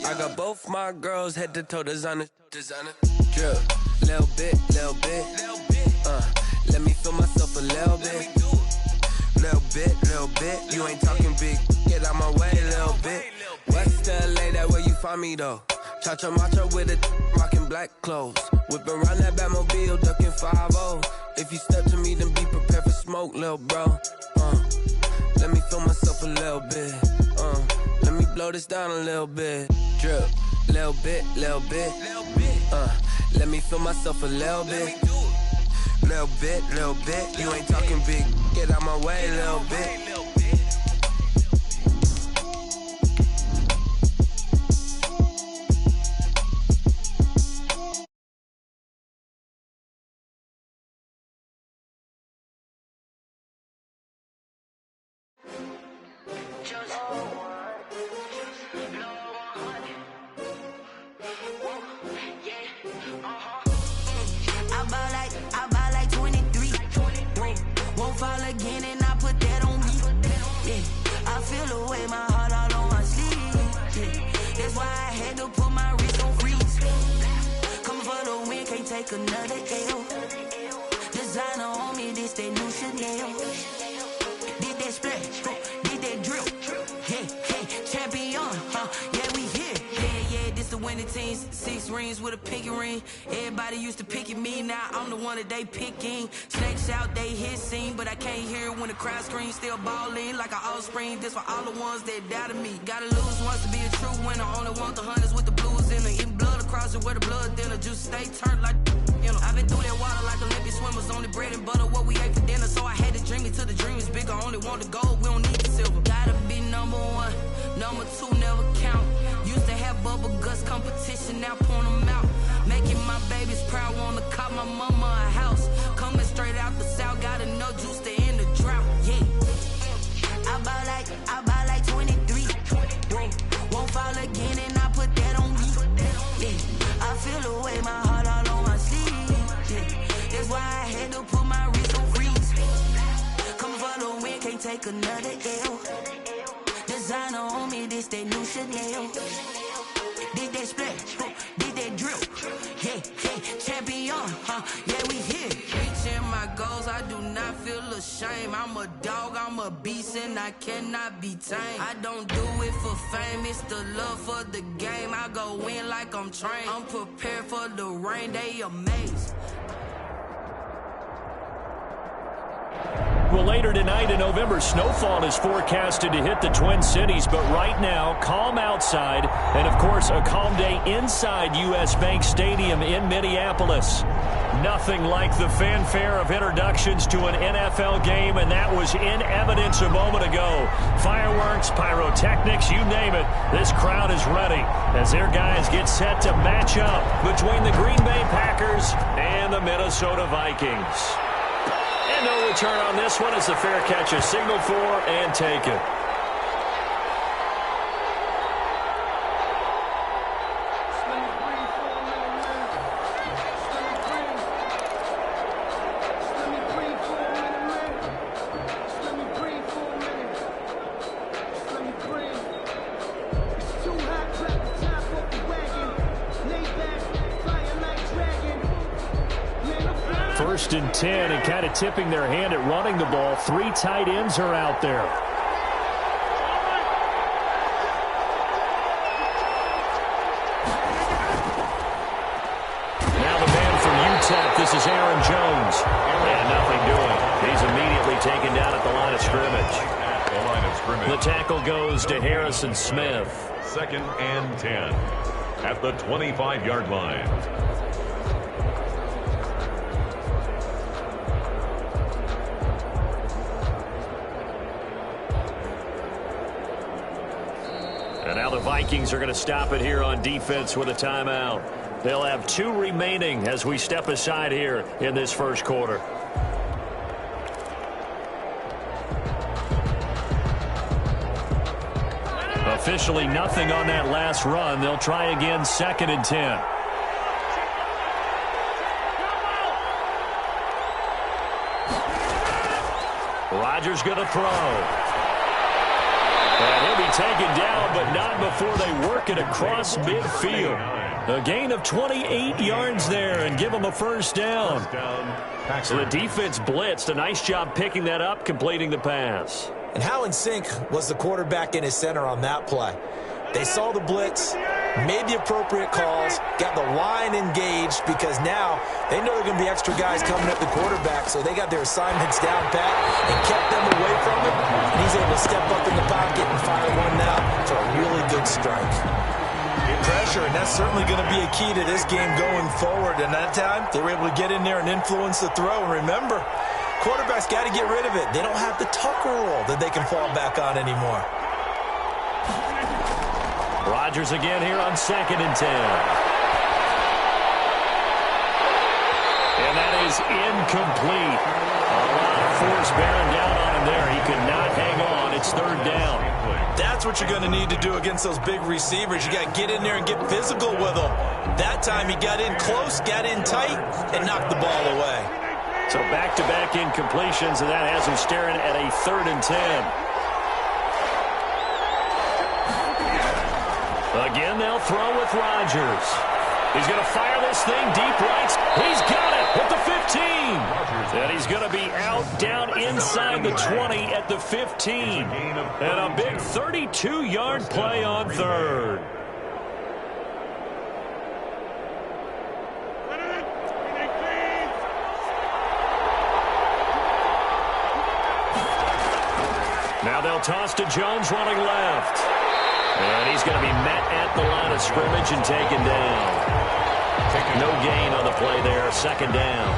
I got both my girls head to toe designer. Drip, little bit. Let me feel myself a little bit. Little bit. You ain't talking big. Get out my way, little bit. West LA, that where you find me though. Cha-cha macha with a rockin' black clothes. Whip around that Batmobile, ducking 5-0. If you step to me, then be prepared for smoke, little bro. Let me feel myself a little bit. Let me blow this down a little bit. Drip, little bit. Let me feel myself a little bit. Little bit. You ain't talking big. Get out my way, little bit. Another L. Designer on me, this that new Chanel. Did that splash, did that drip. Hey, champion, yeah, we here. Yeah, this the winning teams. 6 rings with a pinky ring. Everybody used to pick at me, now I'm the one that they picking. Snakes out, they hissing, but I can't hear when the crowd screams. Still balling like an offspring. This for all the ones that doubted me. Gotta lose once to be a true winner. Only want the hunters with the blues in them. Eating blood across it where the blood dinner. Juice stay turned like. I've been through that water like Olympic swimmers. Only bread and butter, what we ate for dinner. So I had to dream it till the dream is bigger. Only want the gold, we don't need the silver. Gotta be number 1, number 2 never count. Used to have bubble guts competition, now point them out. Making my babies proud, wanna cop my mama a house. Coming straight out the south, got enough juice to end the drought. Yeah, I buy like 23. Won't fall again and I put that on me. Yeah, I feel the way my heart all on my sleeve. That's why I had to put my wrist on freeze. Coming for the win, can't take another L. Designer on me, this that new Chanel. Did that splash, did that drip. Hey, champion, yeah, we here. Reaching my goals, I do not feel ashamed. I'm a dog, I'm a beast, and I cannot be tamed. I don't do it for fame, it's the love for the game. I go in like I'm trained. I'm prepared for the rain, they amazed. Well, later tonight in November, snowfall is forecasted to hit the Twin Cities, but right now, calm outside, and of course, a calm day inside U.S. Bank Stadium in Minneapolis. Nothing like the fanfare of introductions to an NFL game, and that was in evidence a moment ago. Fireworks, pyrotechnics, you name it, this crowd is ready as their guys get set to match up between the Green Bay Packers and the Minnesota Vikings. And no return on this one as the fair catch is signaled for and taken. First and 10, and kind of tipping their hand at running the ball. 3 tight ends are out there. Now the man from UTEP, this is Aaron Jones. And nothing doing. He's immediately taken down at the line of scrimmage. The tackle goes to Harrison Smith. 2nd and 10 at the 25-yard line. And now the Vikings are going to stop it here on defense with a timeout. They'll have 2 remaining as we step aside here in this first quarter. Officially nothing on that last run. They'll try again 2nd and 10. Rodgers going to throw. And he'll be taken down, but not before they work it across midfield. A gain of 28 yards there and give them a first down. So the defense blitzed. A nice job picking that up, completing the pass. And how in sync was the quarterback in his center on that play? They saw the blitz, made the appropriate calls, got the line engaged because now they know there are going to be extra guys coming at the quarterback, so they got their assignments down pat and kept them away from him, and he's able to step up in the pocket and fire one now for a really good strike. Pressure, and that's certainly going to be a key to this game going forward, and that time they were able to get in there and influence the throw. And remember, quarterbacks got to get rid of it. They don't have the Tucker rule that they can fall back on anymore. Rodgers again here on 2nd and 10. And that is incomplete. A lot of force bearing down on him there. He could not hang on. It's 3rd down. That's what you're going to need to do against those big receivers. You got to get in there and get physical with them. That time he got in close, got in tight, and knocked the ball away. So back-to-back incompletions, and that has him staring at a 3rd and 10. Again, they'll throw with Rodgers. He's going to fire this thing deep right. He's got it at the 15. And he's going to be out down inside the 20 at the 15. And a big 32-yard play on 3rd. Now they'll toss to Jones running left. And he's going to be met at the line of scrimmage and taken down. No gain on the play there, 2nd down.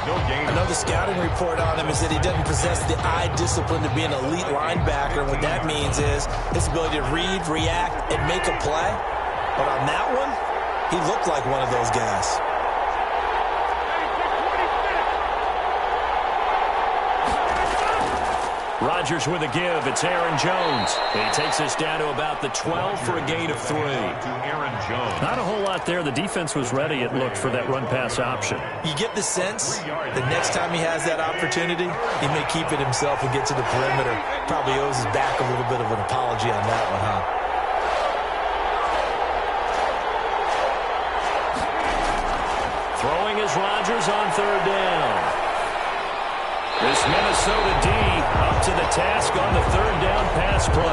I know the scouting report on him is that he doesn't possess the eye discipline to be an elite linebacker. And what that means is his ability to read, react, and make a play. But on that one, he looked like one of those guys. Rodgers with a give. It's Aaron Jones. And he takes us down to about the 12 for a gain of 3. Not a whole lot there. The defense was ready, it looked, for that run-pass option. You get the sense that next time he has that opportunity, he may keep it himself and get to the perimeter. Probably owes his back a little bit of an apology on that one, huh? Throwing is Rodgers on 3rd down. This Minnesota D up to the task on the 3rd down pass play.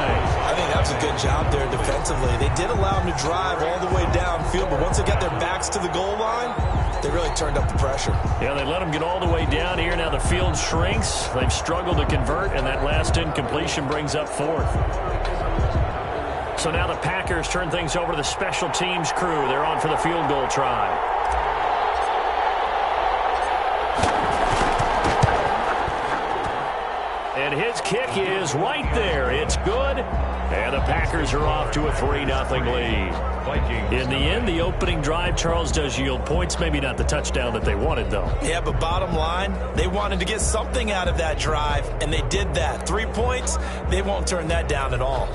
I think that's a good job there defensively. They did allow him to drive all the way downfield, but once they got their backs to the goal line, they really turned up the pressure. Yeah, they let him get all the way down here. Now the field shrinks. They've struggled to convert, and that last incompletion brings up 4th. So now the Packers turn things over to the special teams crew. They're on for the field goal try. And his kick is right there. It's good. And the Packers are off to a 3-0 lead. In the end, the opening drive, Charles, does yield points. Maybe not the touchdown that they wanted, though. Yeah, but bottom line, they wanted to get something out of that drive, and they did that. 3 points, they won't turn that down at all.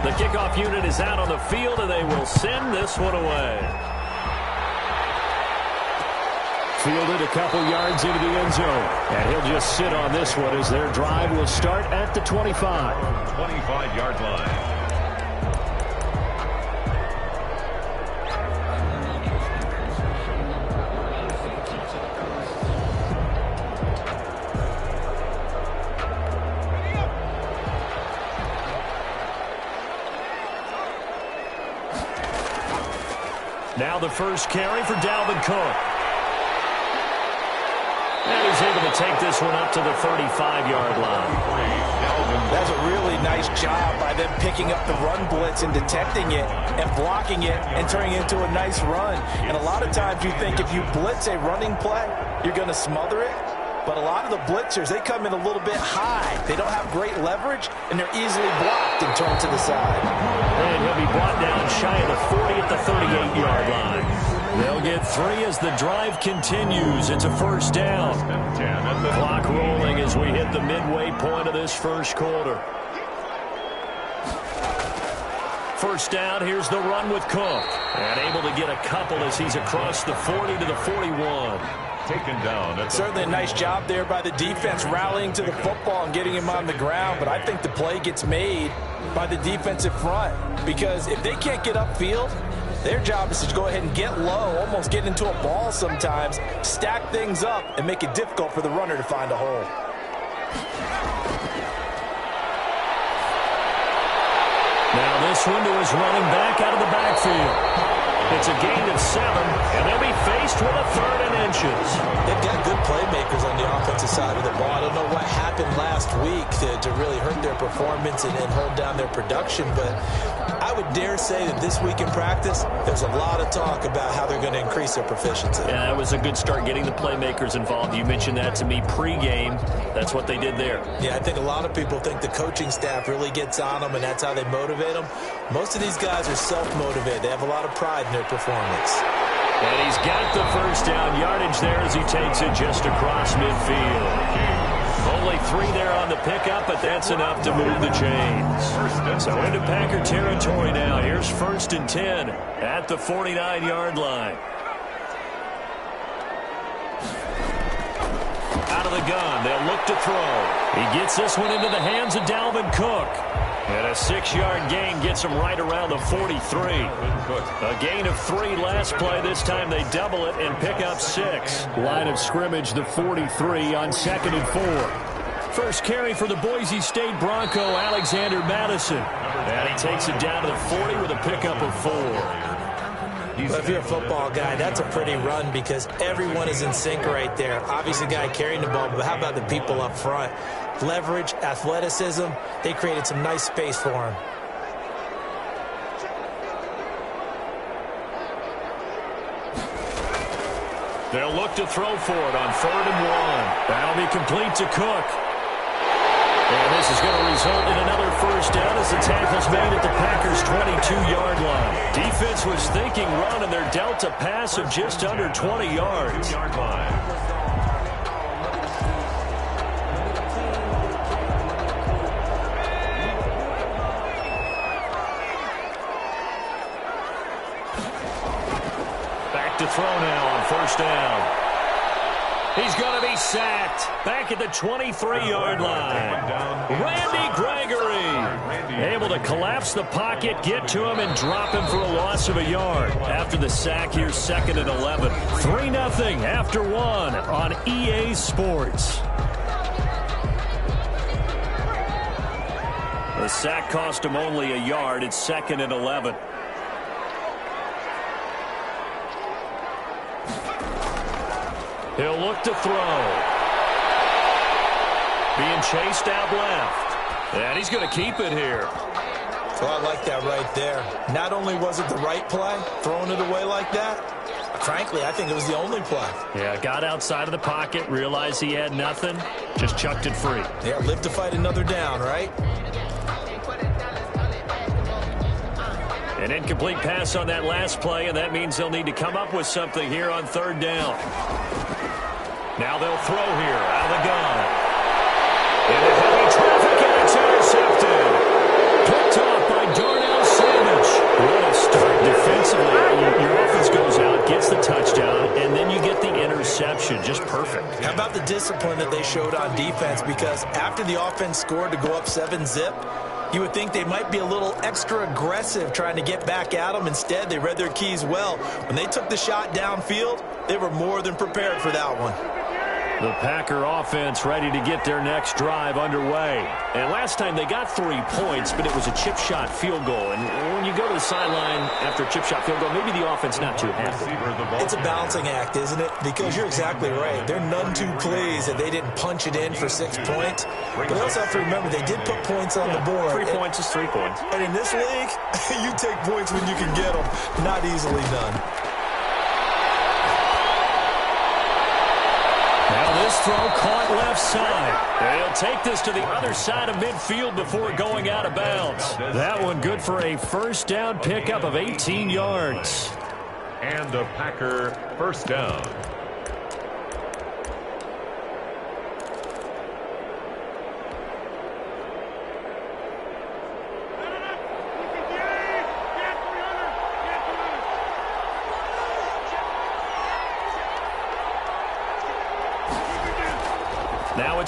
The kickoff unit is out on the field, and they will send this one away. Fielded a couple yards into the end zone. And he'll just sit on this one as their drive will start at the 25. 25-yard line. Now the first carry for Dalvin Cook. And he's able to take this one up to the 35-yard line. That's a really nice job by them picking up the run blitz and detecting it and blocking it and turning it into a nice run. And a lot of times you think if you blitz a running play, you're going to smother it. But a lot of the blitzers, they come in a little bit high. They don't have great leverage, and they're easily blocked and turned to the side. And he'll be brought down shy of the 40 at the 38-yard line. They'll get 3 as the drive continues. It's a first down. Clock rolling as we hit the midway point of this first quarter. First down, here's the run with Cook. And able to get a couple as he's across the 40 to the 41. taken down. Certainly a nice job there by the defense, rallying to the football and getting him on the ground. But I think the play gets made by the defensive front, because if they can't get upfield, their job is to go ahead and get low, almost get into a ball sometimes, stack things up, and make it difficult for the runner to find a hole. Now this window is running back out of the backfield. It's a gain of 7, and they'll be faced with a 3rd and inches. They've got good playmakers on the offensive side of the ball. I don't know what happened last week to really hurt their performance and hold down their production, but I would dare say that this week in practice, there's a lot of talk about how they're going to increase their proficiency. Yeah, that was a good start, getting the playmakers involved. You mentioned that to me pregame. That's what they did there. Yeah, I think a lot of people think the coaching staff really gets on them, and that's how they motivate them. Most of these guys are self-motivated. They have a lot of pride in their performance. And he's got the first down yardage there as he takes it just across midfield. Only 3 there on the pickup, but that's enough to move the chains. So into Packer territory now. Here's 1st and 10 at the 49-yard line. Out of the gun, they'll look to throw. He gets this one into the hands of Dalvin Cook. And a 6-yard gain gets him right around the 43. A gain of 3 last play. This time they double it and pick up 6. Line of scrimmage, the 43 on 2nd and 4. First carry for the Boise State Bronco, Alexander Madison. And he takes it down to the 40 with a pickup of 4. But if you're a football guy, that's a pretty run because everyone is in sync right there. Obviously, the guy carrying the ball, but how about the people up front? Leverage, athleticism, they created some nice space for him. They'll look to throw for it on 3rd and 1. That'll be complete to Cook. And this is going to result in another first down as the tackle's made at the Packers' 22-yard line. Defense was thinking run, and they're dealt a pass of just under 20 yards. Back to throw now on 1st down. He's going to be sacked back at the 23-yard line. Randy Gregory able to collapse the pocket, get to him, and drop him for a loss of a yard. After the sack, here's 2nd and 11. 3-0 after 1 on EA Sports. The sack cost him only a yard. It's 2nd and 11. He'll look to throw. Being chased out left. And he's going to keep it here. So I like that right there. Not only was it the right play, throwing it away like that, frankly, I think it was the only play. Yeah, got outside of the pocket, realized he had nothing, just chucked it free. Yeah, live to fight another down, right? An incomplete pass on that last play, and that means they'll need to come up with something here on 3rd down. Now they'll throw here out of the gun. Into heavy traffic, and it's intercepted. Picked off by Darnell Savage. What a start defensively. Your offense goes out, gets the touchdown, and then you get the interception. Just perfect. How about the discipline that they showed on defense? Because after the offense scored to go up 7-zip, you would think they might be a little extra aggressive trying to get back at them. Instead, they read their keys well. When they took the shot downfield, they were more than prepared for that one. The Packer offense ready to get their next drive underway. And last time they got 3 points, but it was a chip shot field goal. And when you go to the sideline after a chip shot field goal, maybe the offense not too happy. It's a balancing act, isn't it? Because you're exactly right. They're none too pleased that they didn't punch it in for 6 points. But you also have to remember they did put points on the board. 3 points is 3 points. And in this league, you take points when you can get them. Not easily done. Now this throw caught left side. They'll take this to the other side of midfield before going out of bounds. That one good for a first down pickup of 18 yards. And a Packer first down.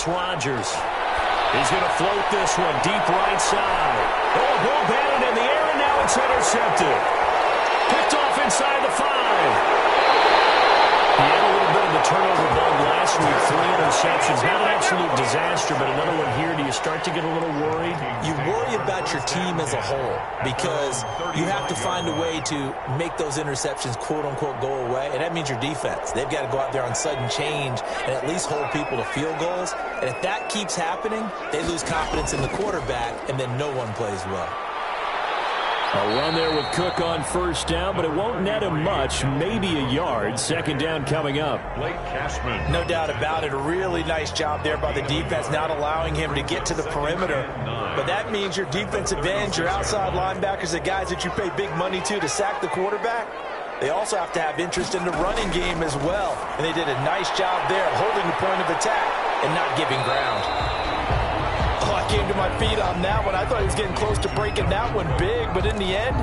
it's Rodgers. He's going to float this one deep right side. Oh, ball batted in the air, and now it's intercepted. Picked off inside the 5. He had a little bit of the turnover bug last week, 3 interceptions. Not an absolute disaster, but another one here. Do you start to get a little worried? You worry about your team as a whole because you have to find a way to make those interceptions, quote-unquote, go away, and that means your defense. They've got to go out there on sudden change and at least hold people to field goals. And if that keeps happening, they lose confidence in the quarterback, and then no one plays well. A run there with Cook on first down, but it won't net him much, maybe a yard. Second down coming up. Blake Cashman. No doubt about it. A really nice job there by the defense, not allowing him to get to the perimeter. But that means your defensive ends, your outside linebackers, the guys that you pay big money to sack the quarterback, they also have to have interest in the running game as well. And they did a nice job there holding the point of attack and not giving ground. I came to my feet on that one. I thought he was getting close to breaking that one big, but in the end,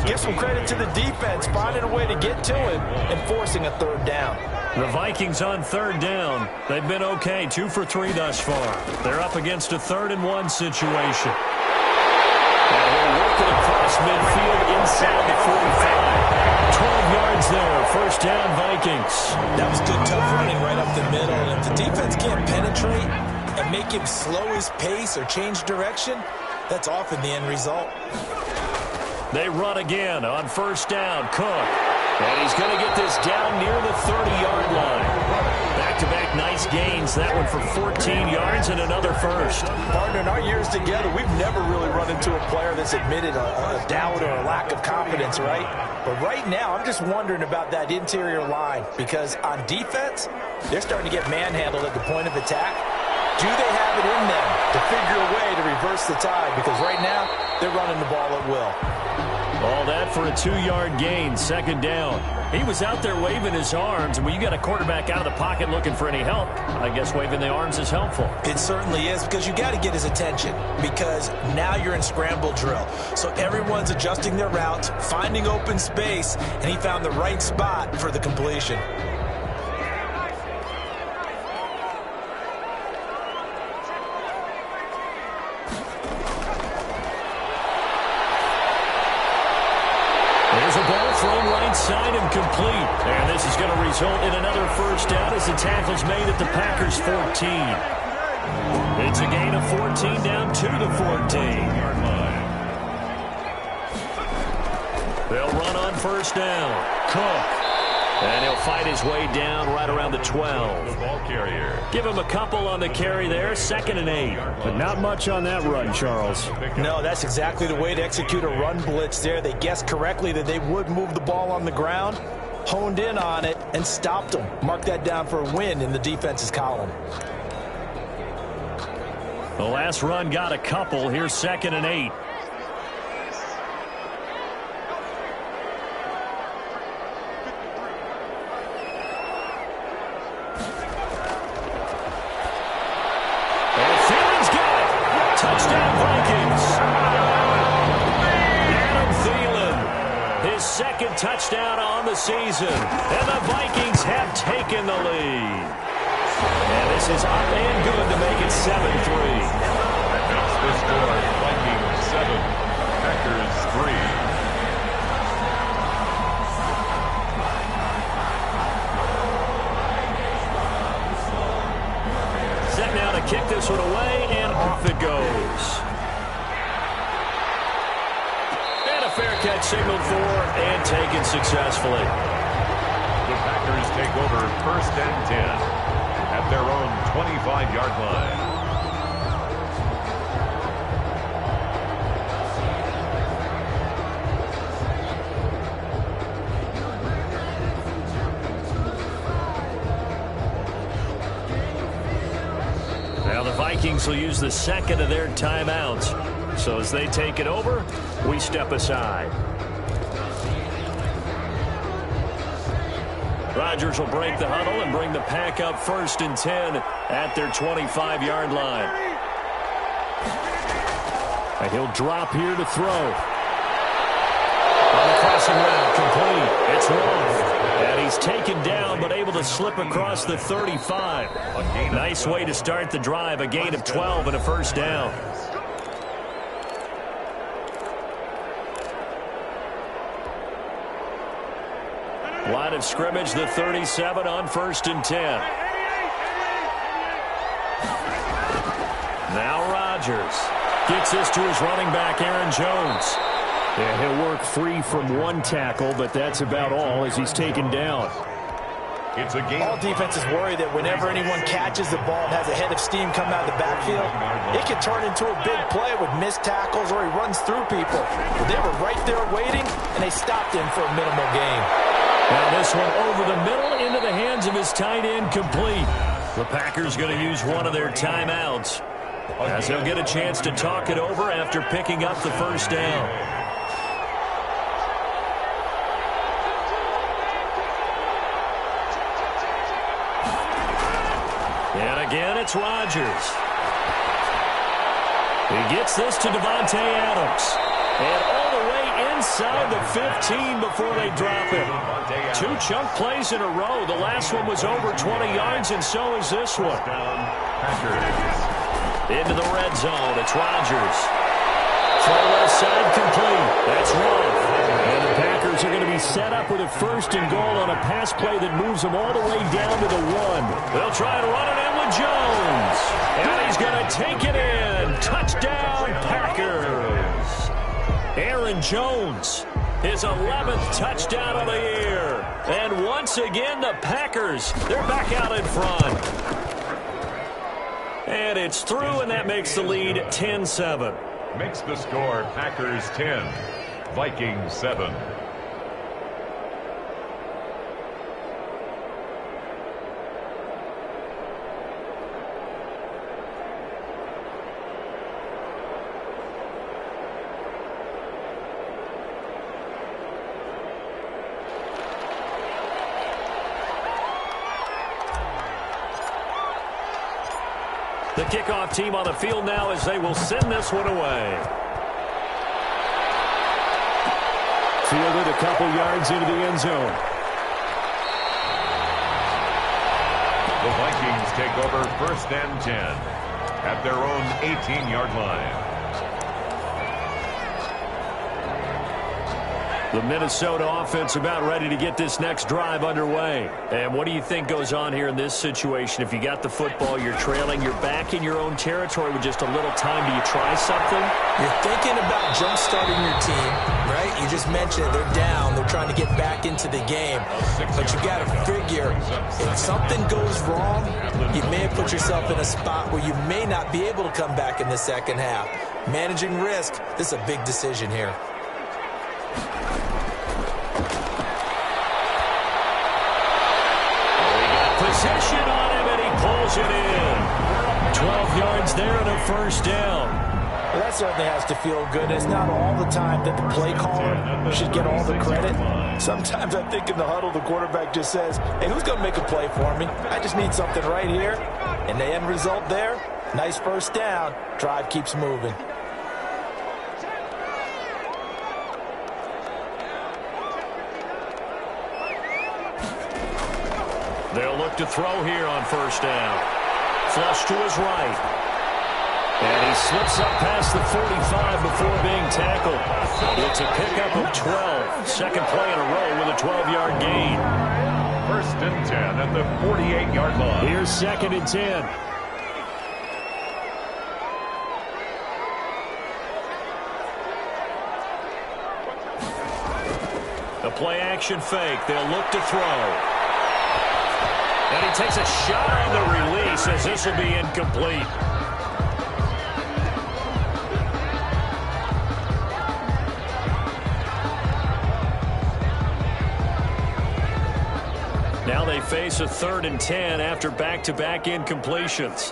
give some credit to the defense, finding a way to get to him and forcing a third down. The Vikings on third down. They've been okay, 2 for 3 thus far. They're up against a 3rd-and-1 situation. And they're working across midfield inside the 45. 12 yards there, first down Vikings. That was good, tough running right up the middle. And if the defense can't penetrate and make him slow his pace or change direction, that's often the end result. They run again on first down. Cook. And he's going to get this down near the 30-yard line. Back-to-back nice gains. That one for 14 yards and another first. Partner, in our years together, we've never really run into a player that's admitted a doubt or a lack of confidence, right? But right now, I'm just wondering about that interior line because on defense, they're starting to get manhandled at the point of attack. Do they have it in them to figure a way to reverse the tide? Because right now, they're running the ball at will. All that for a 2-yard gain, second down. He was out there waving his arms, and when you got a quarterback out of the pocket looking for any help, I guess waving the arms is helpful. It certainly is because you got to get his attention because now you're in scramble drill. So everyone's adjusting their routes, finding open space, and he found the right spot for the completion. There's a ball thrown right side and complete. And this is going to result in another first down as the tackle's made at the Packers' 14. It's a gain of 14 down to the 14. They'll run on first down. Cook. And he'll fight his way down right around the 12. The ball carrier. Give him a couple on the carry there, 2nd and 8. But not much on that run, Charles. No, that's exactly the way to execute a run blitz there. They guessed correctly that they would move the ball on the ground, honed in on it, and stopped them. Mark that down for a win in the defense's column. The last run got a couple. Here's 2nd and 8. Touchdown Vikings. Adam Thielen, his 2nd touchdown on the season. And the Vikings have taken the lead. And this is up and good to make it 7-3. That's the score. Vikings 7, Packers 3. Set now to kick this one away, and off it goes. And a fair catch signaled for and taken successfully. The Packers take over 1st and 10 at their own 25-yard line. Now the Vikings will use the 2nd of their timeouts. So as they take it over, we step aside. Rodgers will break the huddle and bring the pack up 1st and 10 at their 25-yard line. And he'll drop here to throw. On the crossing route, complete. It's Wolf. And he's taken down, but able to slip across the 35. Nice way to start the drive, a gain of 12 and a first down. Line of scrimmage, the 37 on 1st and 10. Now Rodgers gets this to his running back, Aaron Jones. Yeah, he'll work free from one tackle, but that's about all as he's taken down. It's a game. All defenses worry that whenever anyone catches the ball and has a head of steam coming out of the backfield, it can turn into a big play with missed tackles or he runs through people. But they were right there waiting, and they stopped him for a minimal gain. Now this one over the middle into the hands of his tight end, complete. The Packers going to use one of their timeouts as they'll get a chance to talk it over after picking up the first down. And again, it's Rodgers. He gets this to Davante Adams. And all the way inside the 15 before they drop him. 2 chunk plays in a row. The last one was over 20 yards, and so is this one. Into the red zone. It's Rodgers. Throw left side complete. That's wrong. And the Packers are going to be set up with a 1st and goal on a pass play that moves them all the way down to the 1. They'll try and run it in with Jones. And he's going to take it in. Touchdown, Packers. Aaron Jones, his 11th touchdown of the year. And once again, the Packers, they're back out in front. And it's through, and that makes the lead 10-7. Makes the score Packers 10, Vikings 7. The kickoff team on the field now as they will send this one away. Fielded a couple yards into the end zone. The Vikings take over 1st and 10 at their own 18-yard line. The Minnesota offense about ready to get this next drive underway. And what do you think goes on here in this situation? If you got the football, you're trailing, you're back in your own territory with just a little time. Do you try something? You're thinking about jump-starting your team, right? You just mentioned it. They're down. They're trying to get back into the game. But you got to figure, if something goes wrong, you may have put yourself in a spot where you may not be able to come back in the second half. Managing risk, this is a big decision here. Possession on him, and he pulls it in. 12 yards there and a first down. Well, that certainly has to feel good. It's not all the time that the play caller should get all the credit. Sometimes I think in the huddle, the quarterback just says, hey, who's going to make a play for me? I just need something right here. And the end result there, nice first down. Drive keeps moving. They'll look to throw here on first down. Flush to his right. And he slips up past the 45 before being tackled. It's a pickup of 12. Second play in a row with a 12-yard gain. 1st and 10 at the 48-yard line. Here's 2nd and 10. A play-action fake. They'll look to throw. And he takes a shot on the release as this will be incomplete. Now they face a 3rd and 10 after back-to-back incompletions.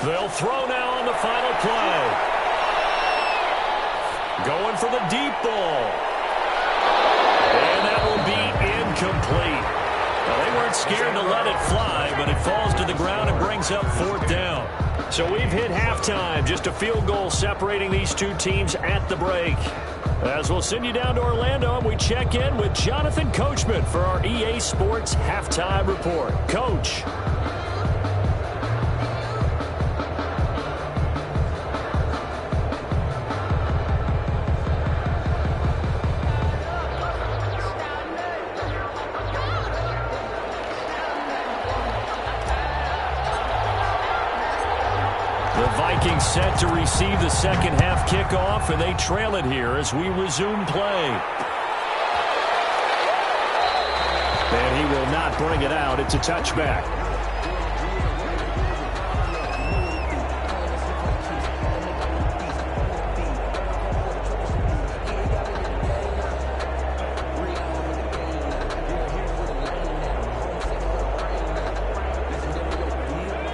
They'll throw now on the final play. Going for the deep ball. And that will be incomplete. Well, they weren't scared to let it fly, but it falls to the ground and brings up 4th down. So we've hit halftime. Just a field goal separating these two teams at the break. As we'll send you down to Orlando, and we check in with Jonathan Coachman for our EA Sports Halftime Report. Coach. Vikings set to receive the second half kickoff, and they trail it here as we resume play. And he will not bring it out. It's a touchback.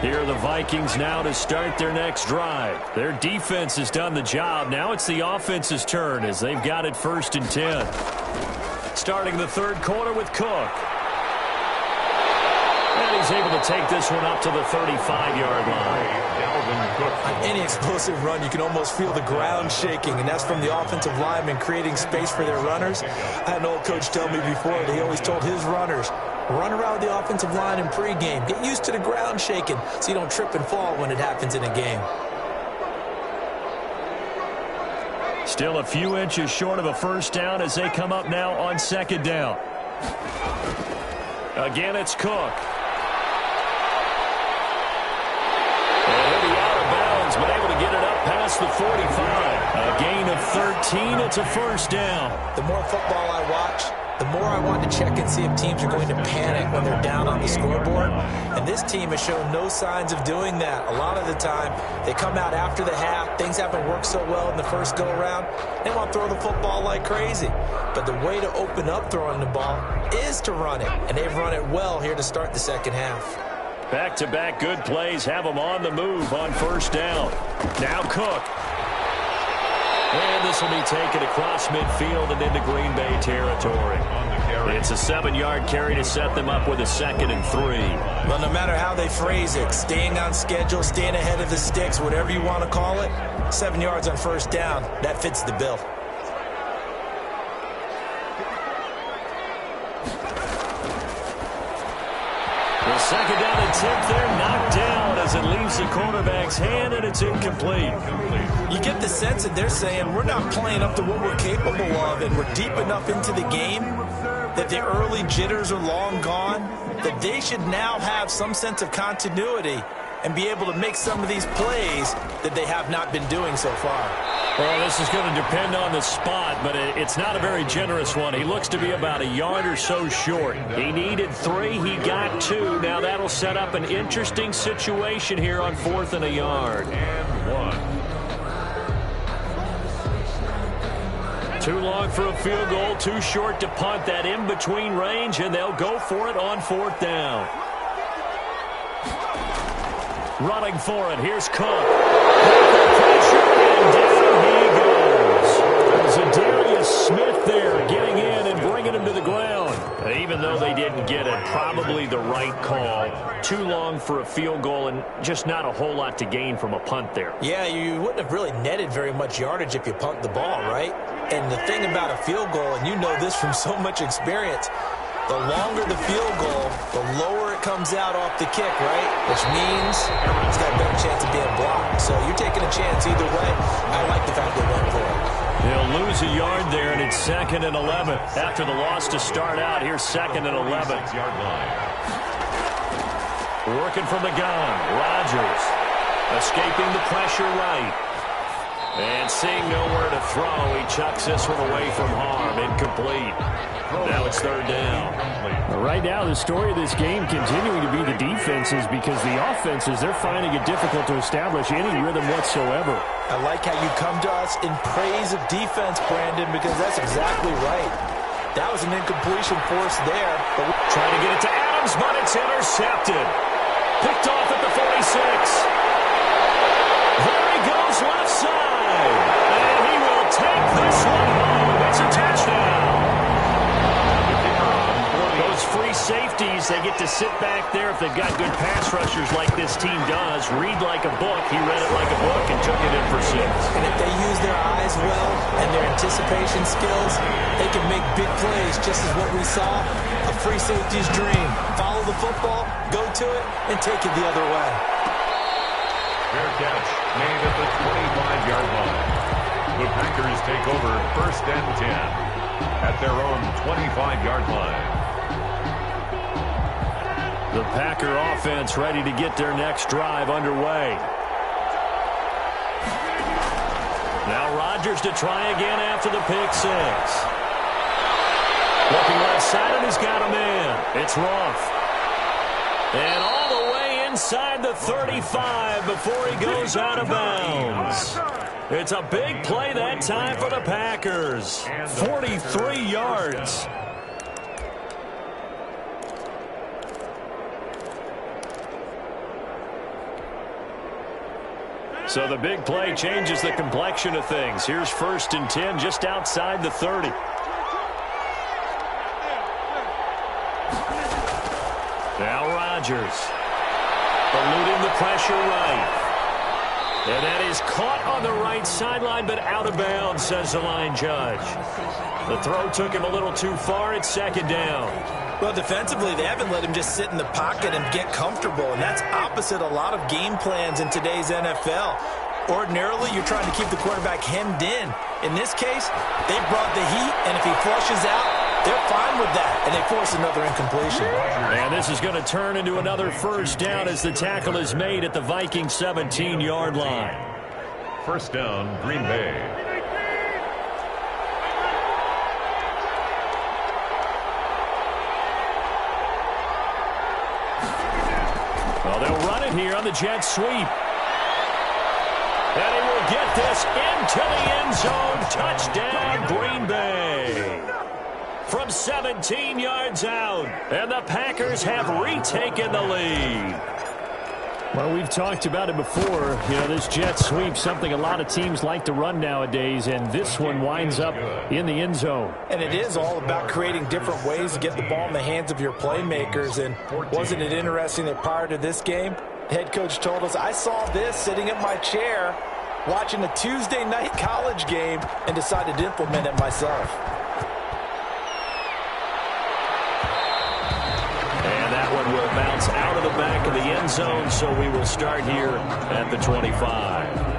Here are the Vikings now to start their next drive. Their defense has done the job. Now it's the offense's turn as they've got it 1st and 10. Starting the third quarter with Cook. And he's able to take this one up to the 35-yard line. On any explosive run, you can almost feel the ground shaking, and that's from the offensive linemen creating space for their runners. I had an old coach tell me before that he always told his runners, run around the offensive line in pregame. Get used to the ground shaking so you don't trip and fall when it happens in a game. Still a few inches short of a first down as they come up now on 2nd down. Again, it's Cook. And he'll be out of bounds, but able to get it up past the 45. A gain of 13. It's a first down. The more football I watch, the more I want to check and see if teams are going to panic when they're down on the scoreboard. And this team has shown no signs of doing that. A lot of the time, they come out after the half. Things haven't worked so well in the first go-around. They want to throw the football like crazy. But the way to open up throwing the ball is to run it. And they've run it well here to start the second half. Back-to-back good plays have them on the move on first down. Now Cook. And this will be taken across midfield and into Green Bay territory. It's a 7-yard carry to set them up with a 2nd and 3. Well, no matter how they phrase it, staying on schedule, staying ahead of the sticks, whatever you want to call it, 7 yards on first down, that fits the bill. The 2nd down attempt there, knocked down as it leaves the quarterback's hand, and it's incomplete. You get the sense that they're saying we're not playing up to what we're capable of, and we're deep enough into the game that the early jitters are long gone, that they should now have some sense of continuity and be able to make some of these plays that they have not been doing so far. Well, this is going to depend on the spot, but it's not a very generous one. He looks to be about a yard or so short. He needed 3. He got 2. Now that'll set up an interesting situation here on 4th and a yard. And 1. Too long for a field goal, too short to punt. That in-between range, and they'll go for it on 4th down. Running for it, here's Cook. And down he goes. Zadarius Smith there getting in and bringing him to the ground. Even though they didn't get it, probably the right call. Too long for a field goal and just not a whole lot to gain from a punt there. Yeah, you wouldn't have really netted very much yardage if you punt the ball, right? And the thing about a field goal, and you know this from so much experience, the longer the field goal, the lower it comes out off the kick, right? Which means it's got a better chance of being blocked. So you're taking a chance either way. I like the fact they went for it. They'll lose a yard there, and it's 2nd and 11. After the loss to start out, here's 2nd and 11. Working from the gun, Rodgers. Escaping the pressure right. And seeing nowhere to throw, he chucks this one away from harm. Incomplete. Now it's 3rd down. Right now, the story of this game continuing to be the defenses, because the offenses, they're finding it difficult to establish any rhythm whatsoever. I like how you come to us in praise of defense, Brandon, because that's exactly right. That was an incompletion force there. But trying to get it to Adams, but it's intercepted. Picked off at the 46. There he goes left side. And he will take this one home. It's a touchdown. Those free safeties is they get to sit back there if they've got good pass rushers like this team does, read like a book. He read it like a book and took it in for 6. And if they use their eyes well and their anticipation skills, they can make big plays, just as what we saw, a free safety's dream. Follow the football, go to it, and take it the other way. Fair catch made at the 25-yard line. The Packers take over 1st and 10 at their own 25-yard line. The Packer offense ready to get their next drive underway. Now Rodgers to try again after the pick 6. Looking left side, and he's got a man. It's Ruff. And all the way inside the 35 before he goes out of bounds. It's a big play that time for the Packers. 43 yards. So the big play changes the complexion of things. Here's 1st and 10 just outside the 30. Now Rodgers eluding the pressure right. And that is caught on the right sideline, but out of bounds, says the line judge. The throw took him a little too far. It's 2nd down. Well, defensively, they haven't let him just sit in the pocket and get comfortable, and that's opposite a lot of game plans in today's NFL. Ordinarily, you're trying to keep the quarterback hemmed in. In this case, they brought the heat, and if he flushes out, they're fine with that, and they force another incompletion. And this is going to turn into another 1st down as the tackle is made at the Vikings 17-yard line. 1st down, Green Bay. Well, they'll run it here on the jet sweep. And he will get this into the end zone. Touchdown, Green Bay. From 17 yards out. And the Packers have retaken the lead. Well, we've talked about it before. You know, this jet sweep, something a lot of teams like to run nowadays, and this one winds up in the end zone. And it is all about creating different ways to get the ball in the hands of your playmakers. And wasn't it interesting that prior to this game, the head coach told us, I saw this sitting in my chair watching a Tuesday night college game and decided to implement it myself. Will bounce out of the back of the end zone, so we will start here at the 25.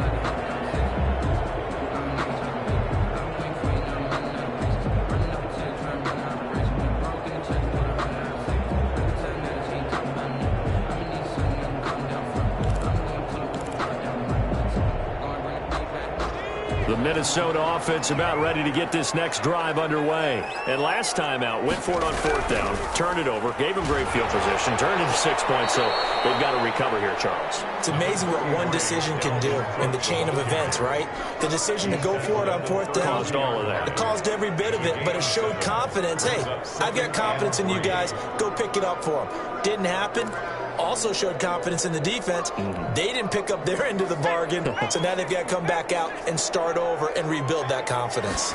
The Minnesota offense about ready to get this next drive underway. And last time out, went for it on 4th down, turned it over, gave them great field position, turned into 6 points, so they've got to recover here, Charles. It's amazing what one decision can do in the chain of events, right? The decision to go for it on 4th down. Caused all of that. It caused every bit of it, but it showed confidence. Hey, I've got confidence in you guys. Go pick it up for them. Didn't happen. Also showed confidence in the defense. They didn't pick up their end of the bargain, so now they've got to come back out and start over and rebuild that confidence.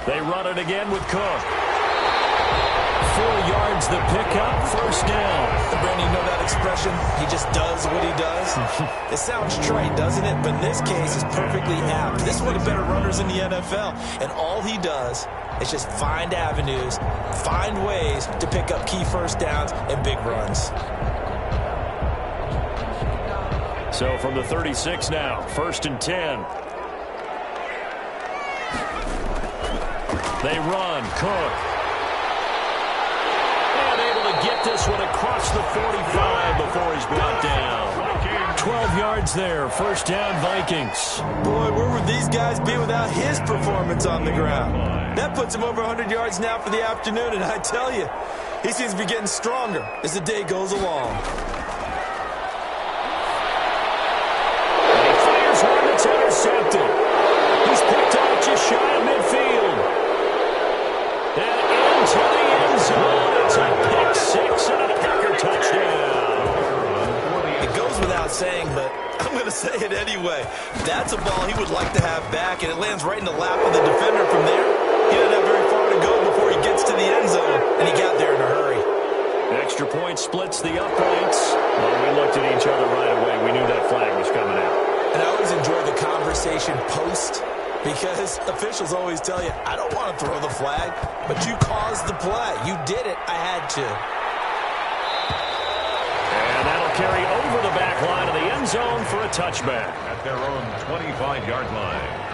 They run it again with Cook. 4 yards the pickup, 1st down. Brandon, you know that expression? He just does what he does. It sounds trite, doesn't it? But in this case, it's perfectly apt. This is one of the better runners in the NFL, and all he does is just find avenues, find ways to pick up key 1st downs and big runs. So from the 36 now, 1st and 10. They run, Cook. And able to get this one across the 45 before he's brought down. 12 yards there, 1st down Vikings. Boy, where would these guys be without his performance on the ground? That puts him over 100 yards now for the afternoon, and I tell you, he seems to be getting stronger as the day goes along. Intercepted. He's picked out just shy of midfield. And into the end zone. It's a pick 6 and a Packer touchdown. It goes without saying, but I'm going to say it anyway. That's a ball he would like to have back, and it lands right in the lap of the defender from there. He didn't have very far to go before he gets to the end zone, and he got there in a hurry. extra point splits the uprights. Well, we looked at each other right away. We knew that flag was coming out. And I always enjoy the conversation post, because officials always tell you, I don't want to throw the flag, but you caused the play. You did it. I had to. And that'll carry over the back line of the end zone for a touchback. At their own 25-yard line.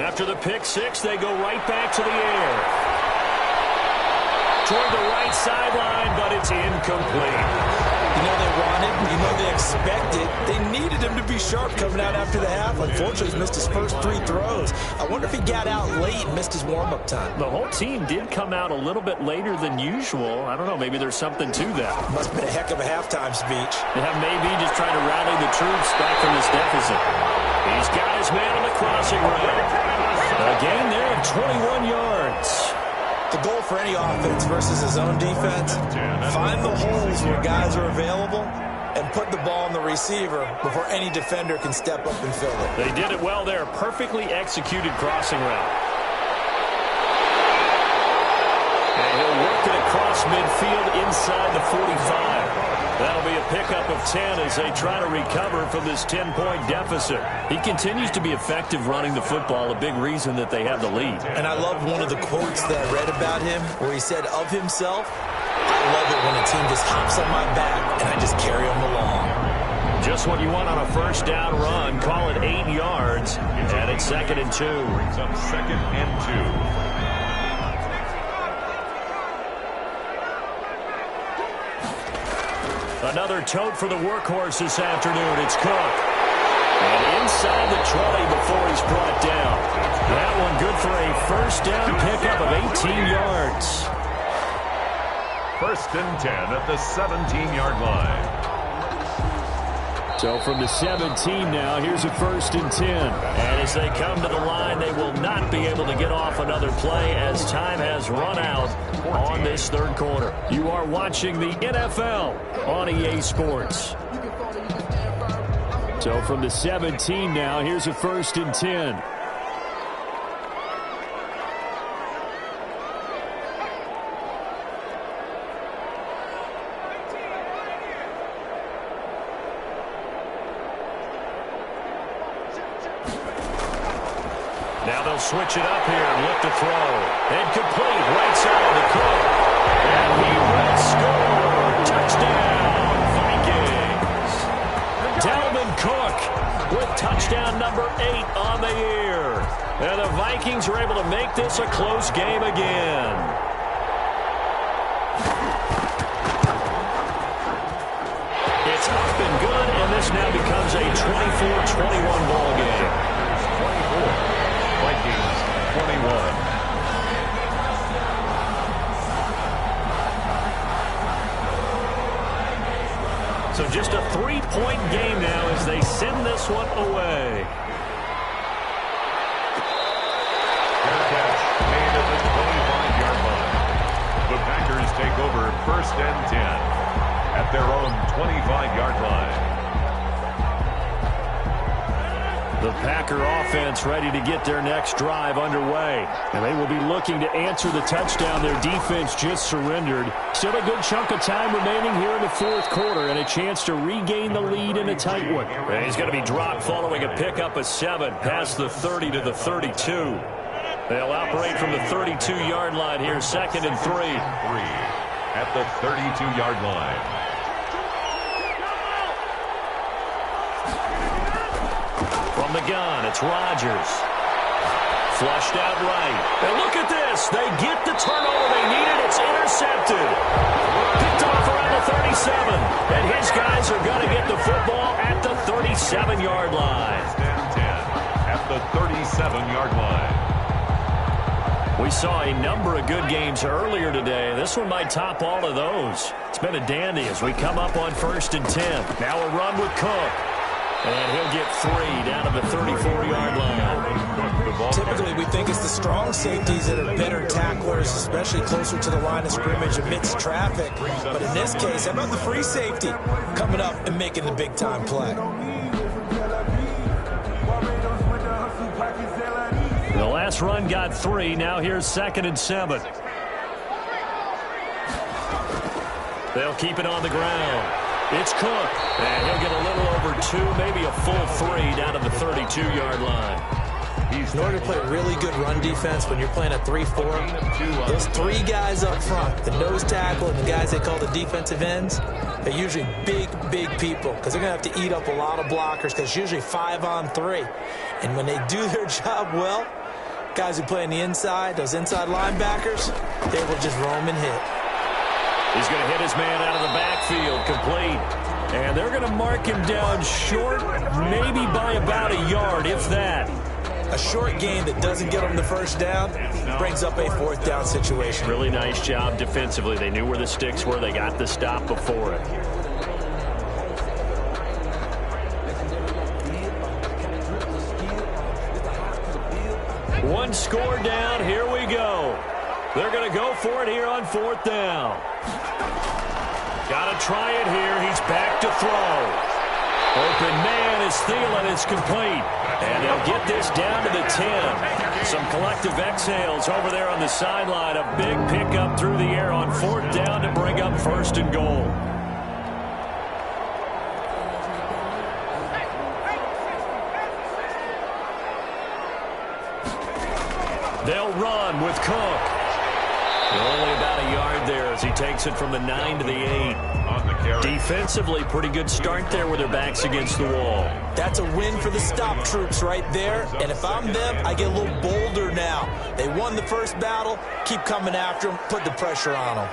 After the pick six, they go right back to the air. Toward the right sideline, but it's incomplete. You know they wanted, you know they expected. They needed him to be sharp coming out after the half. Unfortunately, he's missed his first 3 throws. I wonder if he got out late and missed his warm-up time. The whole team did come out a little bit later than usual. I don't know, maybe there's something to that. Must have been a heck of a halftime speech. Yeah, maybe just trying to rally the troops back from this deficit. He's got his man on the crossing route. A gain there of 21 yards. The goal for any offense versus his own defense, find the holes where guys are available and put the ball in the receiver before any defender can step up and fill it. They did it well there. Perfectly executed crossing route. And he'll work it across midfield inside the 45. That'll be a pickup of 10 as they try to recover from this 10-point deficit. He continues to be effective running the football, a big reason that they have the lead. And I love one of the quotes that I read about him where he said of himself, I love it when a team just hops on my back and I just carry them along. Just what you want on a first down run. Call it 8 yards. And it's 2nd and 2. Brings up 2nd and 2. Another tote for the workhorse this afternoon. It's Cook. And inside the 20 before he's brought down. That one good for a first down pickup of 18 yards. 1st and 10 at the 17-yard line. So from the 17 now, here's a 1st and 10. And as they come to the line, they will not be able to get off another play as time has run out on this 3rd quarter. You are watching the NFL on EA Sports. So from the 17 now, here's a 1st and 10. Now they'll switch it up here and look to throw. And complete right side to Cook. And he will score. Touchdown, Vikings. Dalvin Cook with touchdown number 8 on the year. And the Vikings are able to make this a close game again. It's up and good, and this now becomes a 24-21 ball game. 24. Vikings 21. So just a 3-point game now as they send this one away. Fair catch made at the 25-yard line. The Packers take over 1st and 10 at their own 25-yard line. The Packer offense ready to get their next drive underway. And they will be looking to answer the touchdown their defense just surrendered. Still a good chunk of time remaining here in the 4th quarter and a chance to regain the lead in a tight one. And he's going to be dropped following a pickup of 7 past the 30 to the 32. They'll operate from the 32-yard line here, 2nd and 3. 3 at the 32-yard line. From the gun, it's Rodgers. Flushed out right. And look at this. They get the turnover they needed. It's intercepted. Picked off around the 37. And his guys are going to get the football at the 37-yard line. 10 at the 37-yard line. We saw a number of good games earlier today. This one might top all of those. It's been a dandy as we come up on 1st and 10. Now a run with Cook. And he'll get 3 down to the 34-yard line. Typically, we think it's the strong safeties that are better tacklers, especially closer to the line of scrimmage amidst traffic. But in this case, how about the free safety coming up and making the big-time play? The last run got 3. Now here's 2nd and 7. They'll keep it on the ground. It's Cook, and he'll get a little over 2, maybe a full 3 down to the 32-yard line. In order to play really good run defense when you're playing a 3-4, those 3 guys up front, the nose tackle and the guys they call the defensive ends, they're usually big people because they're going to have to eat up a lot of blockers because it's usually 5-on-3. And when they do their job well, guys who play on the inside, those inside linebackers, they will just roam and hit. He's going to hit his man out of the backfield, complete. And they're going to mark him down short, maybe by about a yard, if that. A short gain that doesn't get them the first down brings up a 4th down situation. Really nice job defensively. They knew where the sticks were. They got the stop before it. One score down. Here we go. They're going to go for it here on 4th down. Got to try it here. He's back to throw. Open man is Thielen. It's complete. And they'll get this down to the 10. Some collective exhales over there on the sideline. A big pickup through the air on 4th down to bring up 1st and goal. They'll run with Cook. Only about a yard there as he takes it from the 9 to the 8. On the carry. Defensively, pretty good start there with their backs against the wall. That's a win for the stop troops right there. And if I'm them, I get a little bolder now. They won the first battle. Keep coming after them. Put the pressure on them.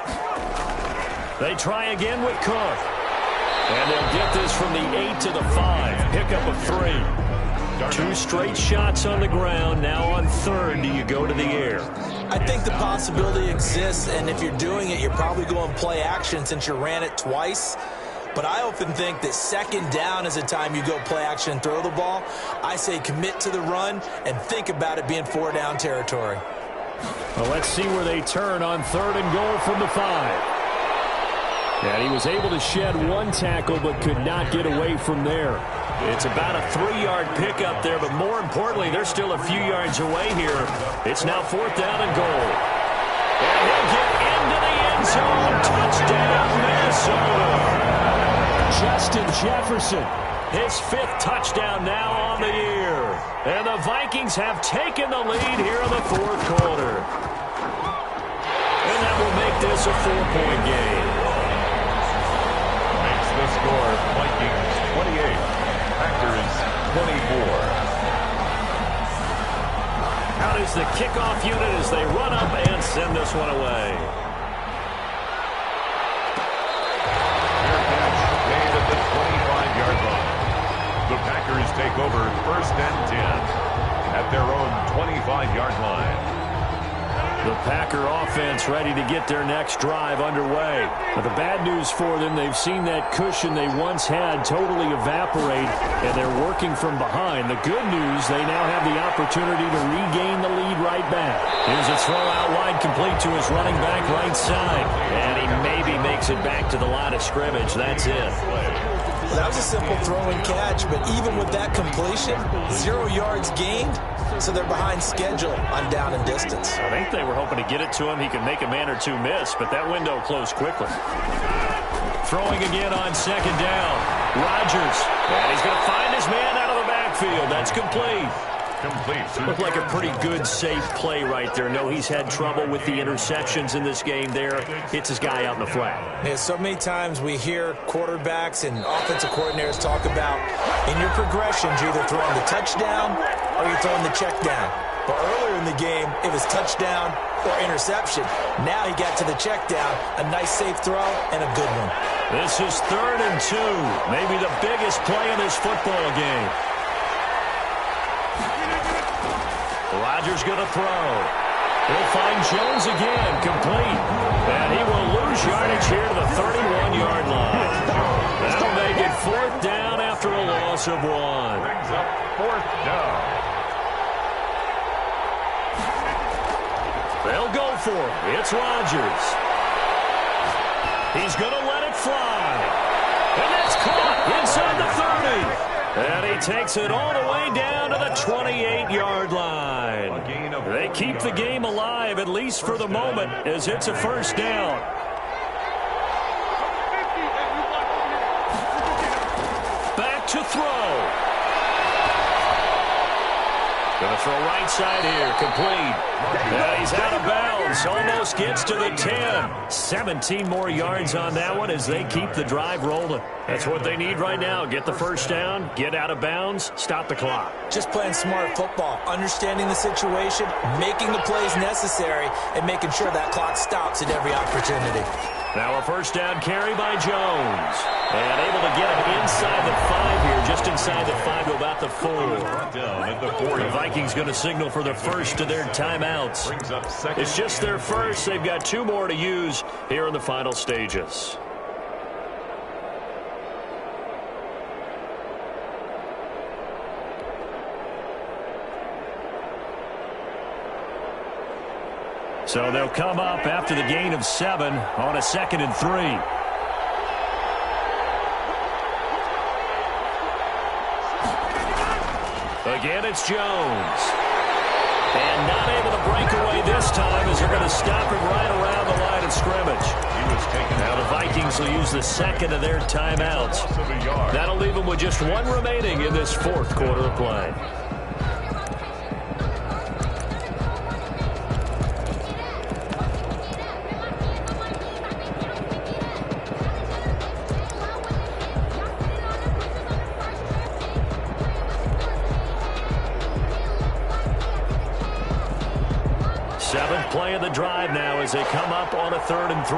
They try again with Cook. And they'll get this from the 8 to the 5. Pick up a 3. 2 straight shots on the ground. Now on 3rd, do you go to the air? I think the possibility exists, and if you're doing it, you're probably going play action since you ran it twice. But I often think that 2nd down is the time you go play action and throw the ball. I say commit to the run and think about it being 4-down territory. Well, let's see where they turn on 3rd and goal from the 5. And he was able to shed 1 tackle but could not get away from there. It's about a 3-yard pickup there, but more importantly, they're still a few yards away here. It's now 4th down and goal. And he'll get into the end zone. Touchdown, Minnesota. Justin Jefferson, his 5th touchdown now on the year. And the Vikings have taken the lead here in the 4th quarter. And that will make this a 4-point game. Makes the score Vikings 28. Packers 24. Out is the kickoff unit as they run up and send this one away. Fair catch made at the 25-yard line. The Packers take over 1st and 10 at their own 25-yard line. The Packer offense ready to get their next drive underway. But the bad news for them, they've seen that cushion they once had totally evaporate, and they're working from behind. The good news, they now have the opportunity to regain the lead right back. Here's a throw out wide, complete to his running back right side. And he maybe makes it back to the line of scrimmage. That's it. Well, that was a simple throw and catch, but even with that completion, 0 yards gained. So they're behind schedule on down and distance. I think they were hoping to get it to him. He could make a man or 2 miss, but that window closed quickly. Throwing again on 2nd down. Rodgers. And he's going to find his man out of the backfield. That's complete. Looked like a pretty good, safe play right there. No, he's had trouble with the interceptions in this game there. Hits his guy out in the flat. Yeah, so many times we hear quarterbacks and offensive coordinators talk about in your progressions, you're either throwing the touchdown or you're throwing the check down. But earlier in the game, it was touchdown or interception. Now he got to the check down. A nice, safe throw and a good one. This is 3rd and 2. Maybe the biggest play in this football game. Rodgers going to throw. He'll find Jones again, complete. And he will lose yardage here to the 31-yard line. That'll make it 4th down after a loss of 1. Brings up 4th down. They'll go for it. It's Rodgers. He's going to let it fly. And that's caught inside the 30. And he takes it all the way down to the 28-yard line. They keep the game alive, at least for the moment, as it's a 1st down. Back to throw. Going to throw right side here, complete. And he's out of bounds, almost gets to the 10. 17 more yards on that one as they keep the drive rolling. That's what they need right now. Get the 1st down, get out of bounds, stop the clock. Just playing smart football, understanding the situation, making the plays necessary, and making sure that clock stops at every opportunity. Now a 1st down carry by Jones. And able to get him inside the 5 here, just inside the 5 to about the 4. The Vikings going to signal for the first of their timeouts. It's just their first. They've got 2 more to use here in the final stages. So they'll come up after the gain of 7 on a 2nd and 3. Again, it's Jones. And not able to break away this time as they're going to stop him right around the line of scrimmage. Now the Vikings will use the 2nd of their timeouts. That'll leave them with just 1 remaining in this 4th quarter of play. Play of the drive now as they come up on a 3rd and 3.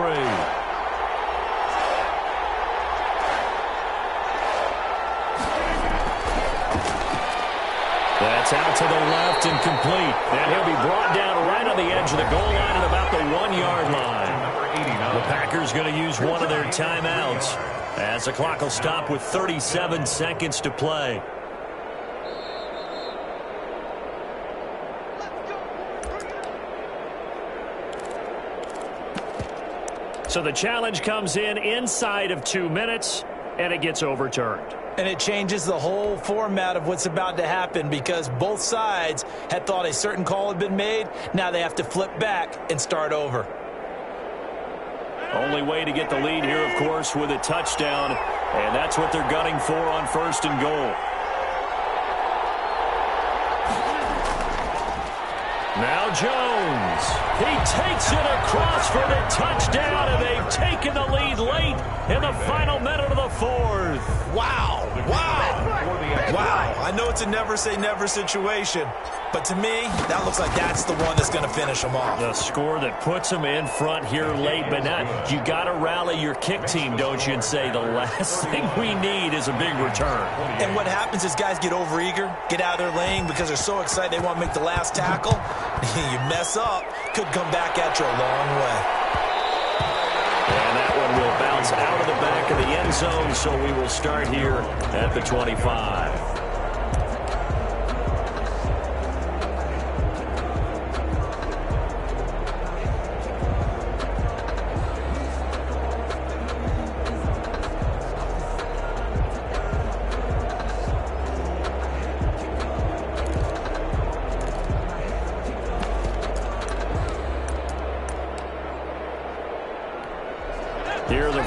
That's out to the left and complete. And he'll be brought down right on the edge of the goal line at about the 1-yard line. The Packers going to use one of their timeouts as the clock will stop with 37 seconds to play. So the challenge comes in inside of 2 minutes, and it gets overturned. And it changes the whole format of what's about to happen because both sides had thought a certain call had been made. Now they have to flip back and start over. Only way to get the lead here, of course, with a touchdown, and that's what they're gunning for on 1st and goal. Now Jones. He takes it across for the touchdown, and they've taken the lead late in the final minute of the 4th. Wow. Wow. I know it's a never-say-never situation, but to me, that looks like that's the one that's going to finish them off. The score that puts them in front here late, but not. You got to rally your kick team, don't you, and say the last thing we need is a big return. And what happens is guys get overeager, get out of their lane because they're so excited they want to make the last tackle. You mess up, could come back at you a long way. And that one will bounce out of the back of the end zone, so we will start here at the 25.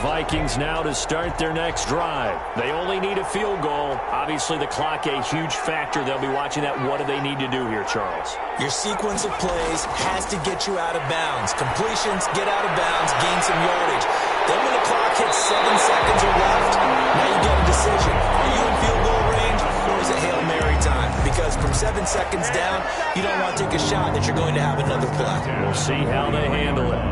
Vikings now to start their next drive. They only need a field goal. Obviously, the clock a huge factor. They'll be watching that. What do they need to do here, Charles? Your sequence of plays has to get you out of bounds. Completions, get out of bounds, gain some yardage. Then when the clock hits 7 seconds or left, now you get a decision. Are you in field goal range or is it Hail Mary time? Because from 7 seconds down, you don't want to take a shot that you're going to have another play. We'll see how they handle it.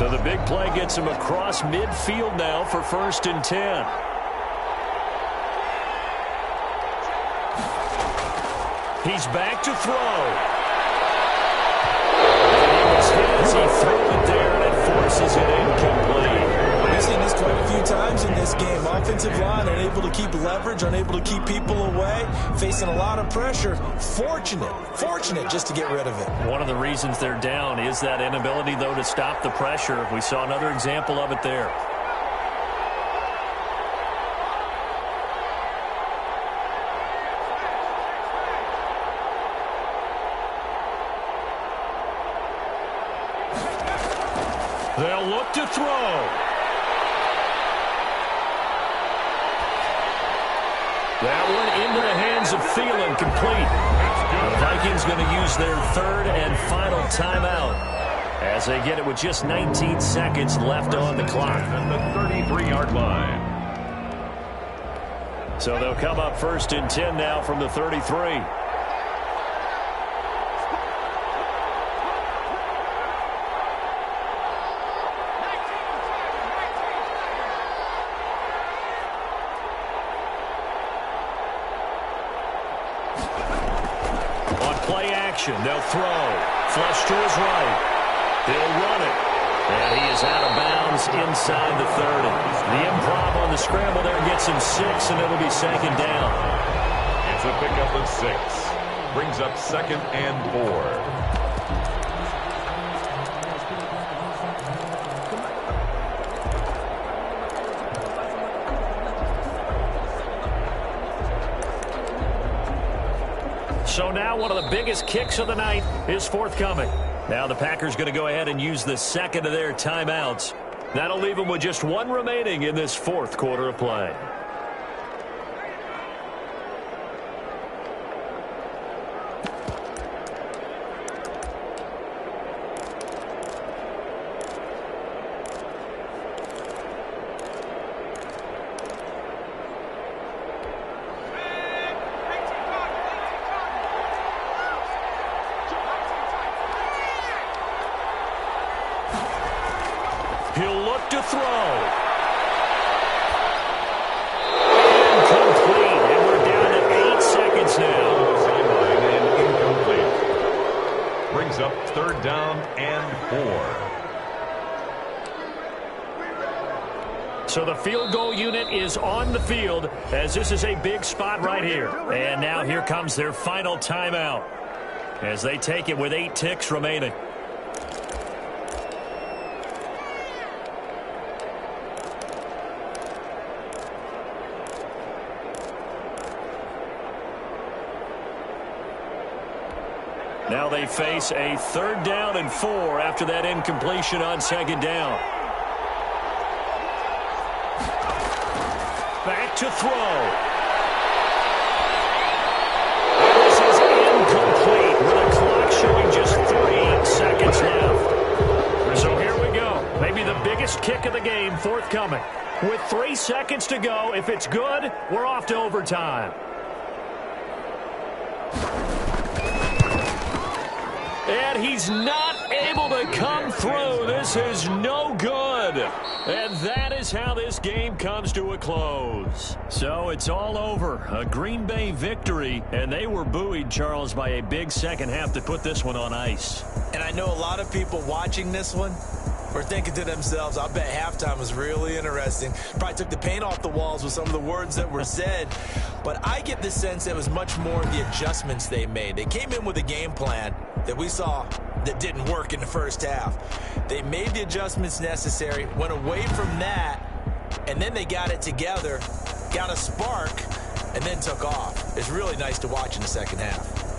So the big play gets him across midfield now for 1st and 10. He's back to throw. And he was hit as he threw it there, and it forces it incomplete. We've seen this quite a few times in this game. Offensive line unable to keep leverage, unable to keep people away, facing a lot of pressure. Fortunate just to get rid of it. One of the reasons they're down is that inability, though, to stop the pressure. We saw another example of it there. They'll look to throw. That one into the hands of Thielen, complete. The Vikings going to use their 3rd and final timeout as they get it with just 19 seconds left on the clock. At the 33-yard line. So they'll come up 1st and 10 now from the 33. They'll throw. Flush to his right. He'll run it. And he is out of bounds inside the 30. The improv on the scramble there gets him 6, and it'll be 2nd down. It's a pickup of 6. Brings up 2nd and 4. So now one of the biggest kicks of the night is forthcoming. Now the Packers going to go ahead and use the 2nd of their timeouts. That'll leave them with just 1 remaining in this 4th quarter of play. He'll look to throw. Incomplete, and we're down to 8 seconds now. Sideline and incomplete. Brings up 3rd down and 4. So the field goal unit is on the field as this is a big spot right here. And now here comes their final timeout as they take it with 8 ticks remaining. Now they face a 3rd down and 4 after that incompletion on 2nd down. Back to throw. This is incomplete with a clock showing just 3 seconds left. So here we go. Maybe the biggest kick of the game forthcoming. With 3 seconds to go, if it's good, we're off to overtime. And he's not able to come through. This is no good. And that is how this game comes to a close. So it's all over. A Green Bay victory. And they were buoyed, Charles, by a big second half to put this one on ice. And I know a lot of people watching this one were thinking to themselves, I bet halftime was really interesting. Probably took the paint off the walls with some of the words that were said. But I get the sense it was much more the adjustments they made. They came in with a game plan that we saw that didn't work in the first half. They made the adjustments necessary, went away from that, and then they got it together, got a spark, and then took off. It's really nice to watch in the second half.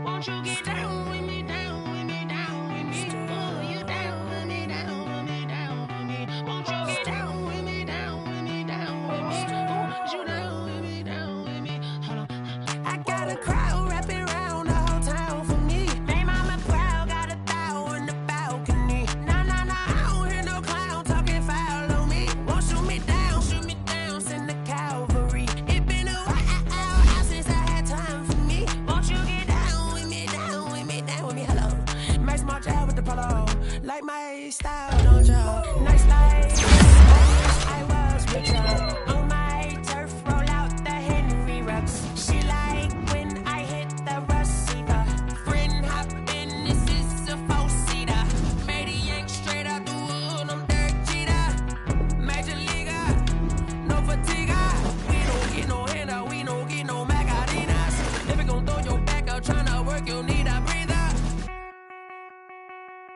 Won't you get down with me, down with me, down with me? Oh, you down with me, down with me, down with me. Won't you get down with me, down with me, down with me? Oh, you down with me, down with me? Hold on. I got a crowd wrapping around the whole town for me. They mama proud, got 1,000 in the Like my style, don't you? Nice life. I was with you. On my turf, roll out the Henry rocks. She like when I hit the receiver. Friend hop in, this is a four-seater. Made a yank straight out the wood, I'm Derek Jeter. Major leaguer, no fatigue. We don't get no handout, we don't get no Macarinas. If it gon' throw your back out, tryna work, you'll need a breather.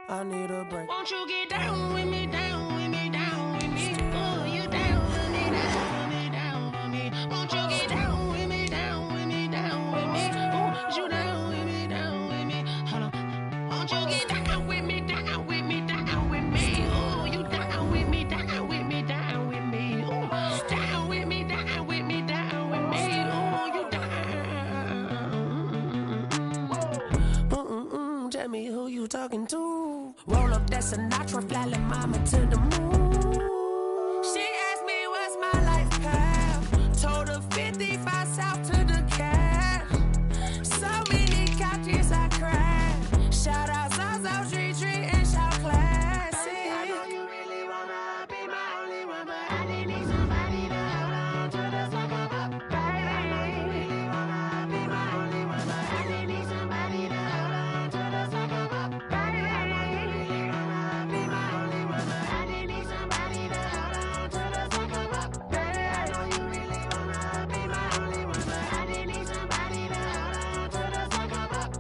I need a break. Won't you get down with me, down with me, down with me? Oh, you down with me, down with me, down with me. Won't you get down with me, down with me, down with me? Oh, you down with me, down with me. Hold on. Won't you get down with me, down with me, down with me? Oh, you down with me, down with me, down with me. Oh, down with me, down with me, down with me. Oh, you down. Tell me who you talking to. Roll up that Sinatra, fly like mama to the moon. She asked me what's my life path. Told her 55 south to the cab. So many couches I cried. Shout out South Street and shout classic. I know you really wanna be my only one, but I didn't need somebody to hold on to the second up. Baby, I know you really wanna be my only one, but I didn't need somebody to hold on to the second up. Baby, I know you really wanna be my only one, but I didn't need somebody to hold on to the second up. Baby, I know you really wanna be my only one, but I didn't need somebody to hold on to the second up.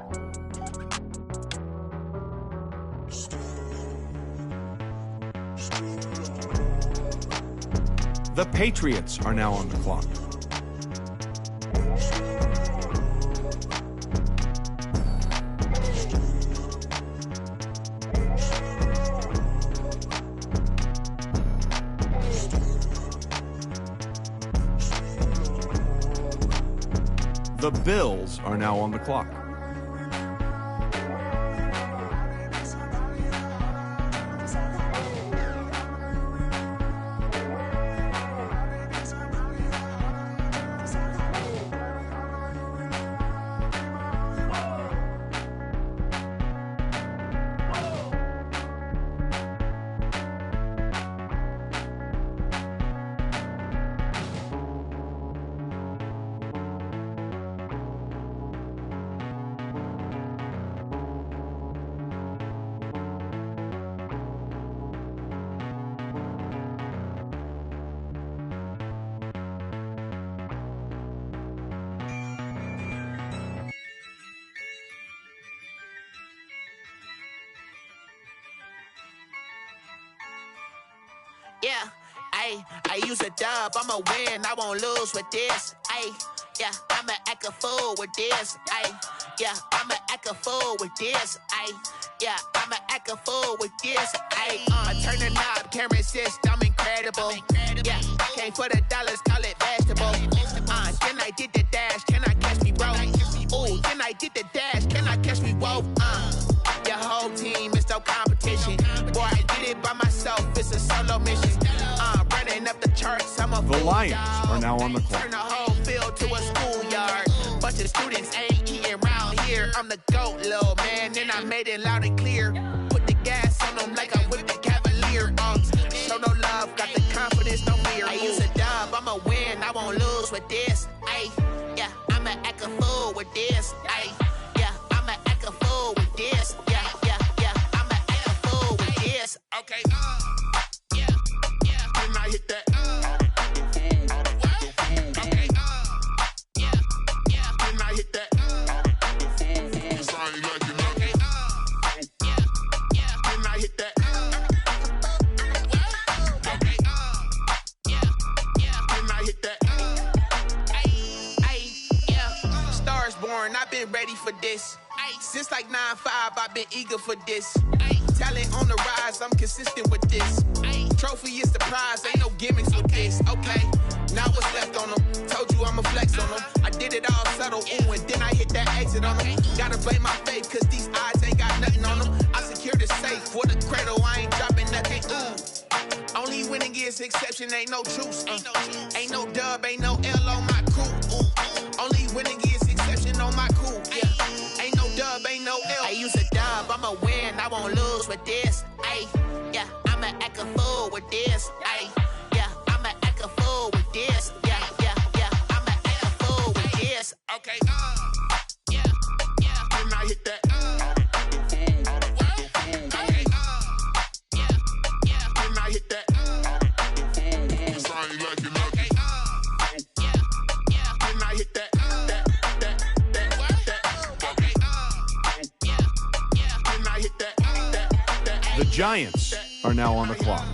The Patriots are now on the clock. The Bills are now on the clock. Yeah, I use a dub, I'ma win, I won't lose with this. Yeah, I'ma act a fool with this. Yeah, I'ma act a fool with this. Yeah, I'ma act a fool with this. I turn the knob, can't resist, I'm incredible. Yeah, came for the dollars, call it vegetable. Then I did the dash, can I catch me, bro? Ooh, then I did the dash, can I catch me, whoa? Your whole team is no competition. Boy, I did it by myself, it's a solo mission. Running up the charts, I'm a The Lions are now on the clock. Turn the whole field to a schoolyard. Bunch of students ain't eating round here. I'm the GOAT, little man, and I made it loud and clear. Put the gas on them like I'm with the Cavalier. Show no love, got the confidence, no fear. I use a dub, I'ma win, I won't lose with this. Yeah, I'ma act a fool with this. Yeah, I'ma act a fool with this. Yeah, I'ma act a fool with this. Okay, yeah, when I hit that. I've been ready for this. Since like 9-5, I've been eager for this. Talent on the rise, I'm consistent with this. Trophy is the prize, ain't no gimmicks with this. Okay, now what's left on them? Told you I'ma flex on them. I did it all subtle, ooh, and then I hit that exit on them. Gotta blame my faith, cause these eyes ain't got nothing on them. I secured the safe for the cradle, I ain't dropping nothing, ooh. Only winning is exception, ain't no truce. Ain't no dub, ain't no L on my crew. Ooh. Only winning is exception on my crew. Yeah. Ain't no dub, ain't no L. I use a dub, I'ma win, I won't lose with this. Ay, yeah, I'ma act a fool with this. Ay, yeah, I'ma act a fool with this. Yeah, I'ma act a fool with this. Okay, yeah, can I hit that? Okay, yeah, can I hit that? Cause I ain't like it nothing. Yeah, can I hit that? The Giants are now on the clock.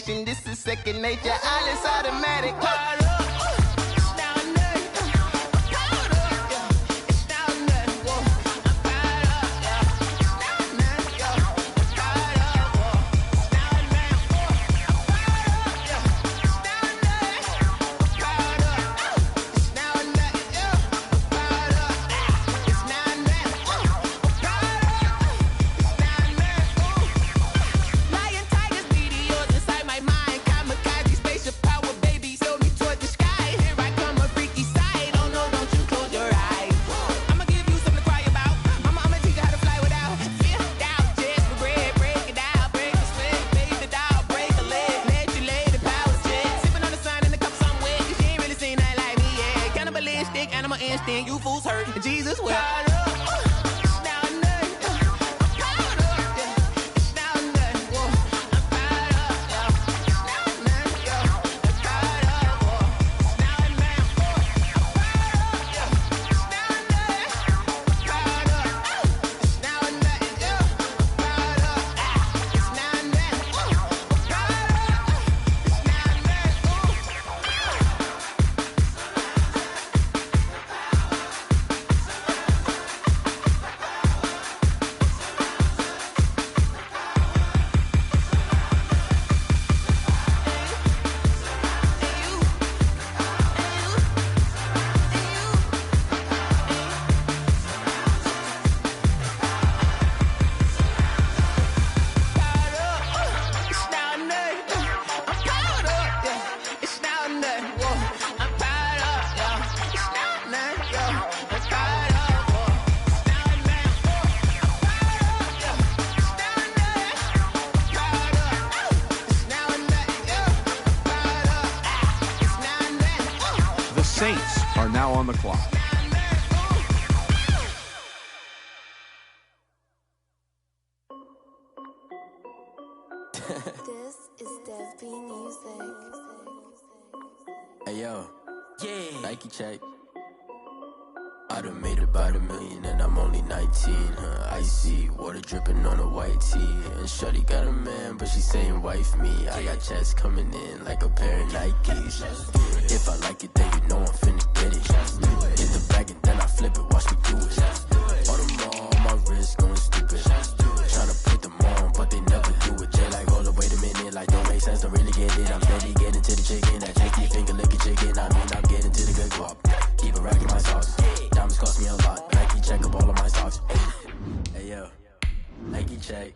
This is second nature, all is automatic. Animal instinct, you fools hurt. Jesus will. Saints are now on the clock. This is Dev B Music. Hey yo, yeah, Nike check. I done made about $1 million and I'm only 19. Icy water dripping on a white tee. And shorty got a man, but she saying wife me. I got checks coming in like a pair of Nikes. If I like it, then you know I'm finna get it. Hit the bag and then I flip it, watch me do it. All them all on my wrist going stupid. Tryna put them on, but they never do it. Jay like, hold up, wait a minute, like don't make sense, don't really get it. I'm steady getting to the chicken, that janky finger licking chicken. I mean, I'm getting to the good guap. Keep a rack in my sauce. Diamonds cost me a lot, Nike check up all of my stocks. Hey yo, Nike check,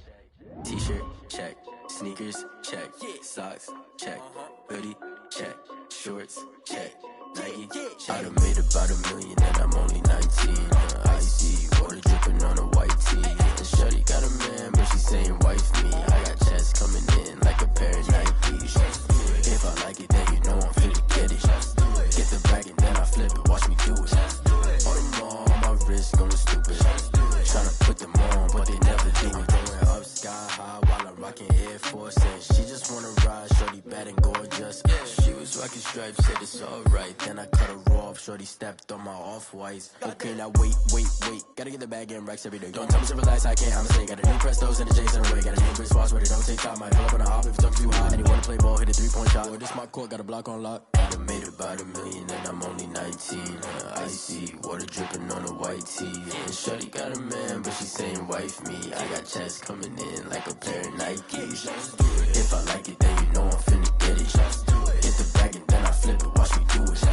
t-shirt check, sneakers check, socks check, hoodie check, shorts check, Nike check. I done made about $1 million and I'm only 19. Icy water dripping on a white tee. And shorty got a man, but she saying wife me. I got checks coming in like a pair of Nikes. If I like it, then you know I'm finna get it. Get the bag and then I flip it, watch me Alright, then I cut her off. Shorty stepped on my off-whites. Okay, now wait. Gotta get the bag in racks every day. Don't tell me to relax, I can't, I'm a got a new Prestos and a Jason away. Got a new Chris Foss, but it don't take time. Might pull up on a hop if it's too high. Anyone to play ball, hit a 3-point shot. Boy, this my court, got a block on lock. I done made about $1 million and I'm only 19. Icy, water dripping on a white tee. And shorty got a man, but she saying wife me. I got checks coming in like a pair of Nikes. If I like it, then you know I'm finna get it. Hit the bag and then I flip it, watch me do it.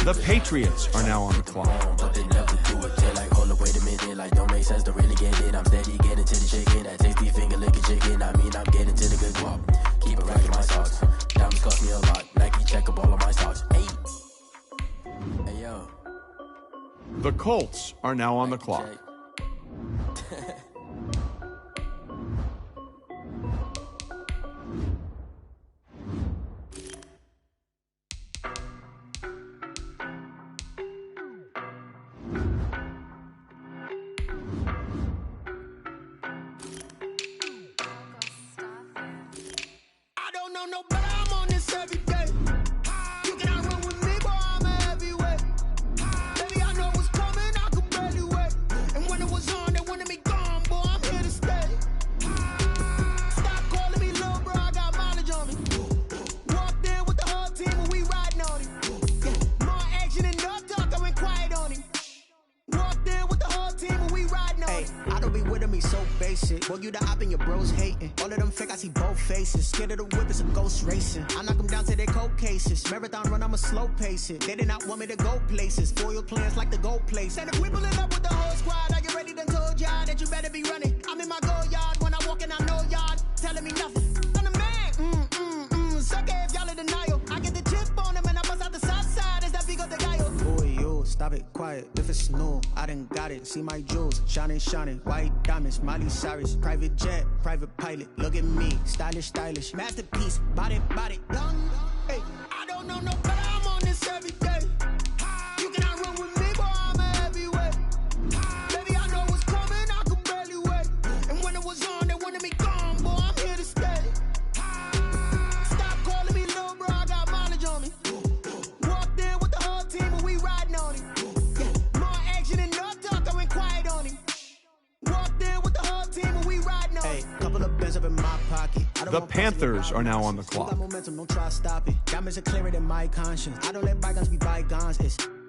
The Patriots are now on the clock. But they never do it. They're like, hold up, wait a minute. Like, don't make sense to really get it. I'm steady getting to the chicken. That tasty finger licking chicken. I mean, I'm getting to the good guap. Keep it racking my socks. Diamonds cost me a lot. Nike check up all of my stocks. Hey, yo. The Colts are now on the clock. Marathon run, I'm a slow pace it. They did not want me to go places. Foil plans like the gold place. And if we pulling up with the whole squad, I get ready to told y'all that you better be running. I'm in my go yard when I walk in, I know y'all telling me nothing. I'm the man. Suck it if y'all in denial. I get the chip on them and I bust out the south side. Is that big of the guy? Boy, yo, stop it, quiet. If it's new, I done got it. See my jewels, shining. White diamonds, Miley Cyrus. Private jet, private pilot. Look at me, stylish. Masterpiece, body, young. Hey. No, but I'm on this every day. You cannot run with me, boy, I'm a heavyweight. Baby, I know what's coming, I could barely wait. And when it was on, they wanted me gone, boy, I'm here to stay. Stop calling me little bro, I got mileage on me. Walked in with the whole team and we riding on him. More action and no talk, I went quiet on him. Walked in with the whole team and we riding on him. Couple of bins up in my pocket. The Panthers are now on the clock. Momentum, don't try to stop it. Diamonds are clearer than my conscience. I don't let bygones be bygones.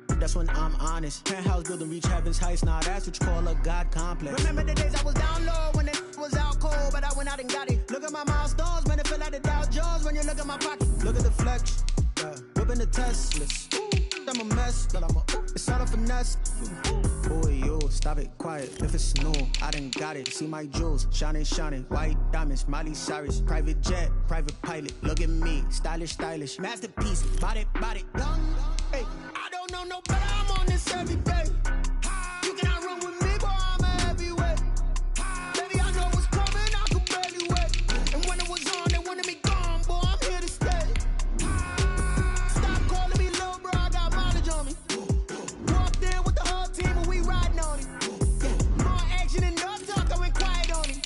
That's when I'm honest. Penthouse building, reach heaven's heights. Nah, that's what you call a God complex. Remember the days I was down low when it was out cold, but I went out and got it. Look at my milestones, man, it feel like the Dow Jones when you look at my pocket. Look at the flex, whipping the Teslas. I'm a mess, but it's all a finesse. Boy, yo, stop it, quiet. If it's new, I done got it. See my jewels, shining. White diamonds, Miley Cyrus. Private jet, private pilot. Look at me, stylish. Masterpiece, body, young. Hey, I don't know no better, I'm on this every day. You cannot run with me, boy, I'm a heavyweight. Baby, I know what's coming, I could barely wait. And when it was on, they wanted me gone, boy, I'm here to stay. Stop calling me little bro, I got mileage on me. Walked in with the whole team and we riding on him. More action and no talk, I went quiet on him.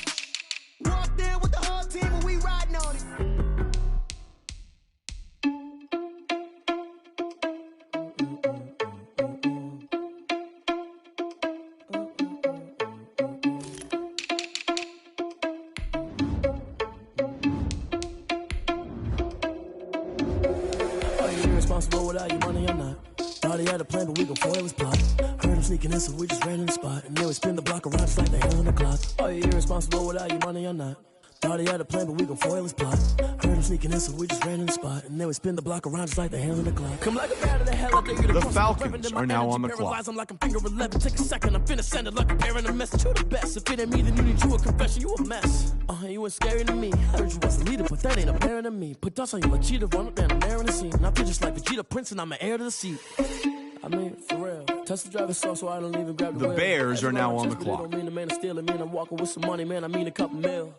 Walked in with the whole team and we riding on him. Responsible without your money or not. Thought he had a plan, but we gon' foil his plot. Heard him sneaking in, so we just ran in the spot. And then we spin the block around just like the hands on the clock. Are you irresponsible without your money or not? Thought he had a plan, but we gon' foil his plot. Heard him sneaking in, so we just ran in the spot. And then we spin the block around just like the hands on the clock. Come like a bat of the hell out there. The Falcons are now on the clock. I'm like I'm finger 11. Take a second, I'm finna send it like a parent a message to the best. If it ain't me, then you need you a confession. You a mess. You ain't scary to me. Heard you was a leader, but that ain't apparent to me. Put dust on you like cheetah, run up down the air in the scene. Now I just like Vegeta Prince, and I'm an heir to the seat. I mean, for real. Test the driver's sauce so I don't even grab the wheel. Bears are now on the clock. Don't mean the man to steal it, man. I'm walking with some money, man. I mean a couple mil.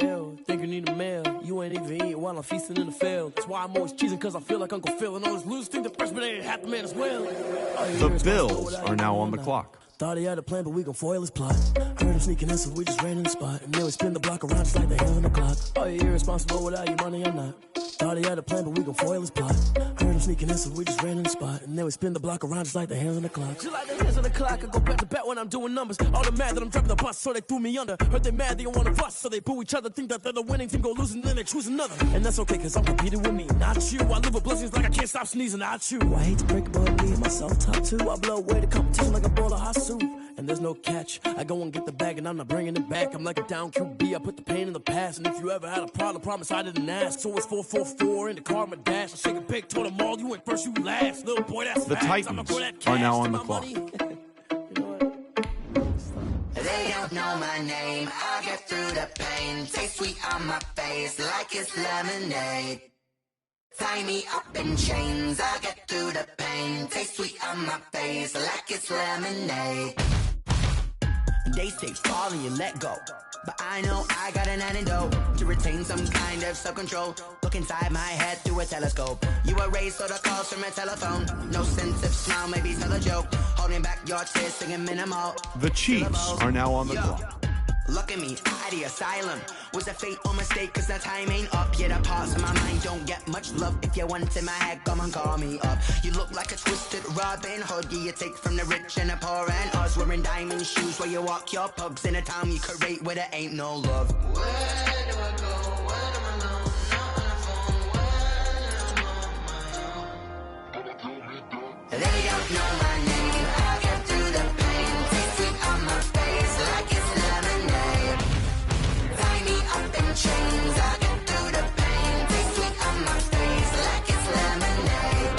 Ew, think you need a meal. You ain't even eating while I'm feasting in the field. That's why I'm always cheesing, cause I feel like Uncle Phil. And all those losers think the freshman ain't half the man as well. The Bills are now on the clock. Thought he had a plan, but we gon' foil his plot. Heard him sneaking in, so we just ran in the spot. And then we spin the block around just like the hands on the clock. Are you irresponsible without your money or not? Thought he had a plan, but we gon' foil his plot. Heard him sneaking in, so we just ran in the spot. And then we spin the block around just like the hands on the clock. Just like the hands on the clock, I go back to back when I'm doing numbers. All the mad that I'm driving the bus, so they threw me under. Heard they mad, they don't wanna fuss, so they boo each other. Think that they're the winning team, go losing, then they choose another. And that's okay, cause I'm competing with me, not you. I live with blessings like I can't stop sneezing, not you. I hate to break it, but me and myself top two. I blow away the competition like a bowl of hot soup. And there's no catch. I go and get the bag and I'm not bringing it back. I'm like a down QB, I put the pain in the past. And if you ever had a problem, promise I didn't ask. So it's 4-4-4 in the car, my dash. I shake a big, told them all, you went first, you last. Little boy, that's the Titans are now on the clock. They don't know my name, I get through the pain. Taste sweet on my face like it's lemonade. Tie me up in chains, I get through the pain. Taste sweet on my face like it's lemonade. They say fall and you let go, but I know I got an antidote to retain some kind of self-control. Look inside my head through a telescope. You erase all the calls from a telephone. No sense of smile, maybe tell a joke. Holding back your tears, singing minimal. The Chiefs are now on the clock. Look at me, out of the asylum. Was a fate or mistake, cause the time ain't up yet. The parts of my mind don't get much love. If you want in my head, come and call me up. You look like a twisted Robin Hood. Yeah, you take from the rich and the poor and us. Wearing diamond shoes where you walk your pugs. In a town you create where there ain't no love. Where do I go? Where am I alone? Not on the phone, where am I on my own? They don't know my name. I get through the pain. Taste sweet on my face like it's lemonade. Tie me up in chains. I get through the pain. Taste sweet on my face like it's lemonade.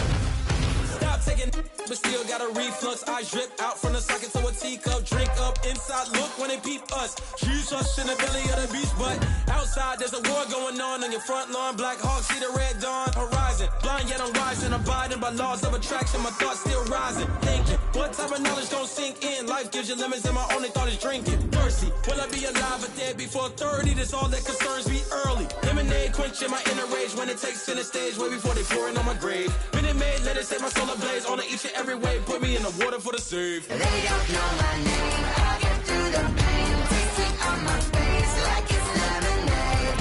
Stop taking, but still got a reflux. I drip out from the socket to a teacup. Drink up inside, look when they peep us. Huge us in the belly of the beach, but outside there's a war going on your front lawn. Black Hawk, see the red dawn horizon. Blind yet I'm rising, abiding by laws of attraction. My thoughts still rising, thinking what type of knowledge gon' sink in? Life gives you limits and my only thought is drinking. Thirsty, will I be alive or dead before 30? That's all that concerns me early. Lemonade quenching my inner rage when it takes center stage way before they pour it on my grave. Minute Maid, let it set my soul ablaze on each and every way. Put me in the water for the save. They don't know my name. I get through the pain. Taste sweet on my face like it's lemonade.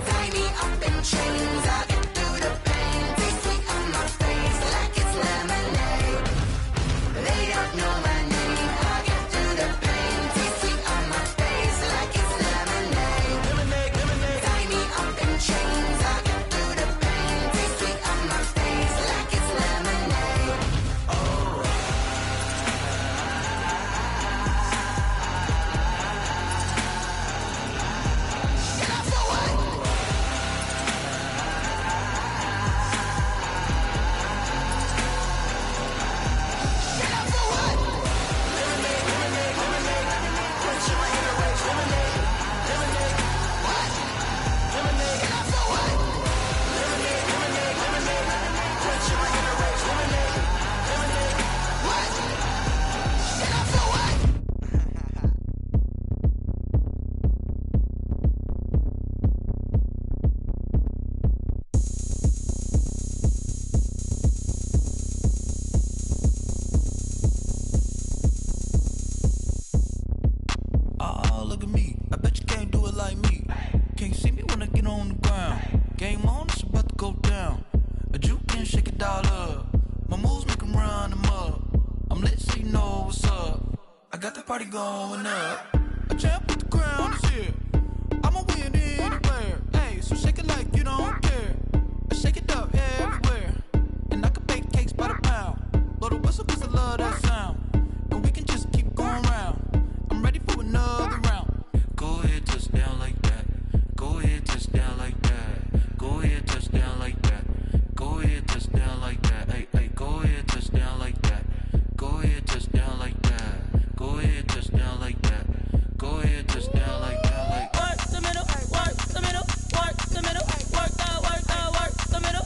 Tie me up in chains. I get through the pain. Taste sweet on my face like it's lemonade. They don't know my name. I get through the pain. Taste sweet on my face like it's lemonade. Lemonade, lemonade. Tie me up in chains. I get through the pain. Taste sweet on my face like it's lemonade. Oh. Look at me. I bet you can't do it like me. Can't see me when I get on the ground. Game on, it's about to go down. A juke can shake it all up. My moves make them run them up. I'm lit so you know what's up. I got the party going up. A champ with the crown is here. I'ma win anywhere. Hey, so shake it like you don't care. I shake it up everywhere. And I can bake cakes by the pound. Blow the whistle cause I love that sound. And we can just keep going round. I'm ready for another round. Go ahead, touch down like that. Go ahead, touch down like that. Go ahead, touch down like that. Go ahead, touch down like that. Hey, hey, go ahead, touch down like that. Go ahead, touch down like that. Go ahead, touch down like that. Go ahead, touch down like that. Like work the middle, work the middle, work the middle, work the middle, work the middle,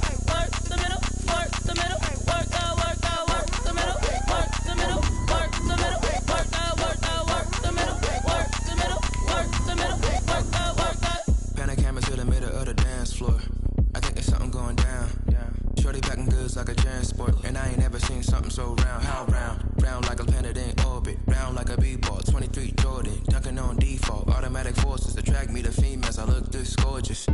goods like a transport. And I ain't never seen something so round. How round? Round like a planet in orbit. Round like a b-ball. 23 Jordan. Dunking on default. Automatic forces attract me to females. I look this gorgeous.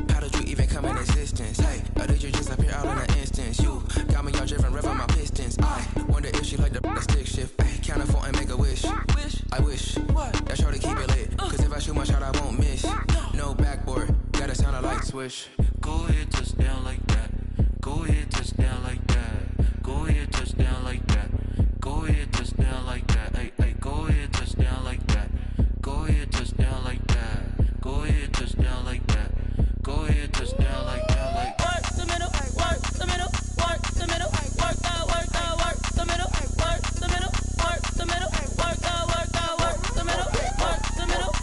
How did you even come in existence? Hey, or did you just appear out in an instance? You got me all driven, revving my pistons. I wonder if she like the stick shift. Hey, count it 4 and make a wish. I wish that shorty keep it lit. Cause if I shoot my shot, I won't miss. No backboard, gotta sound a light switch. Go ahead, touch down like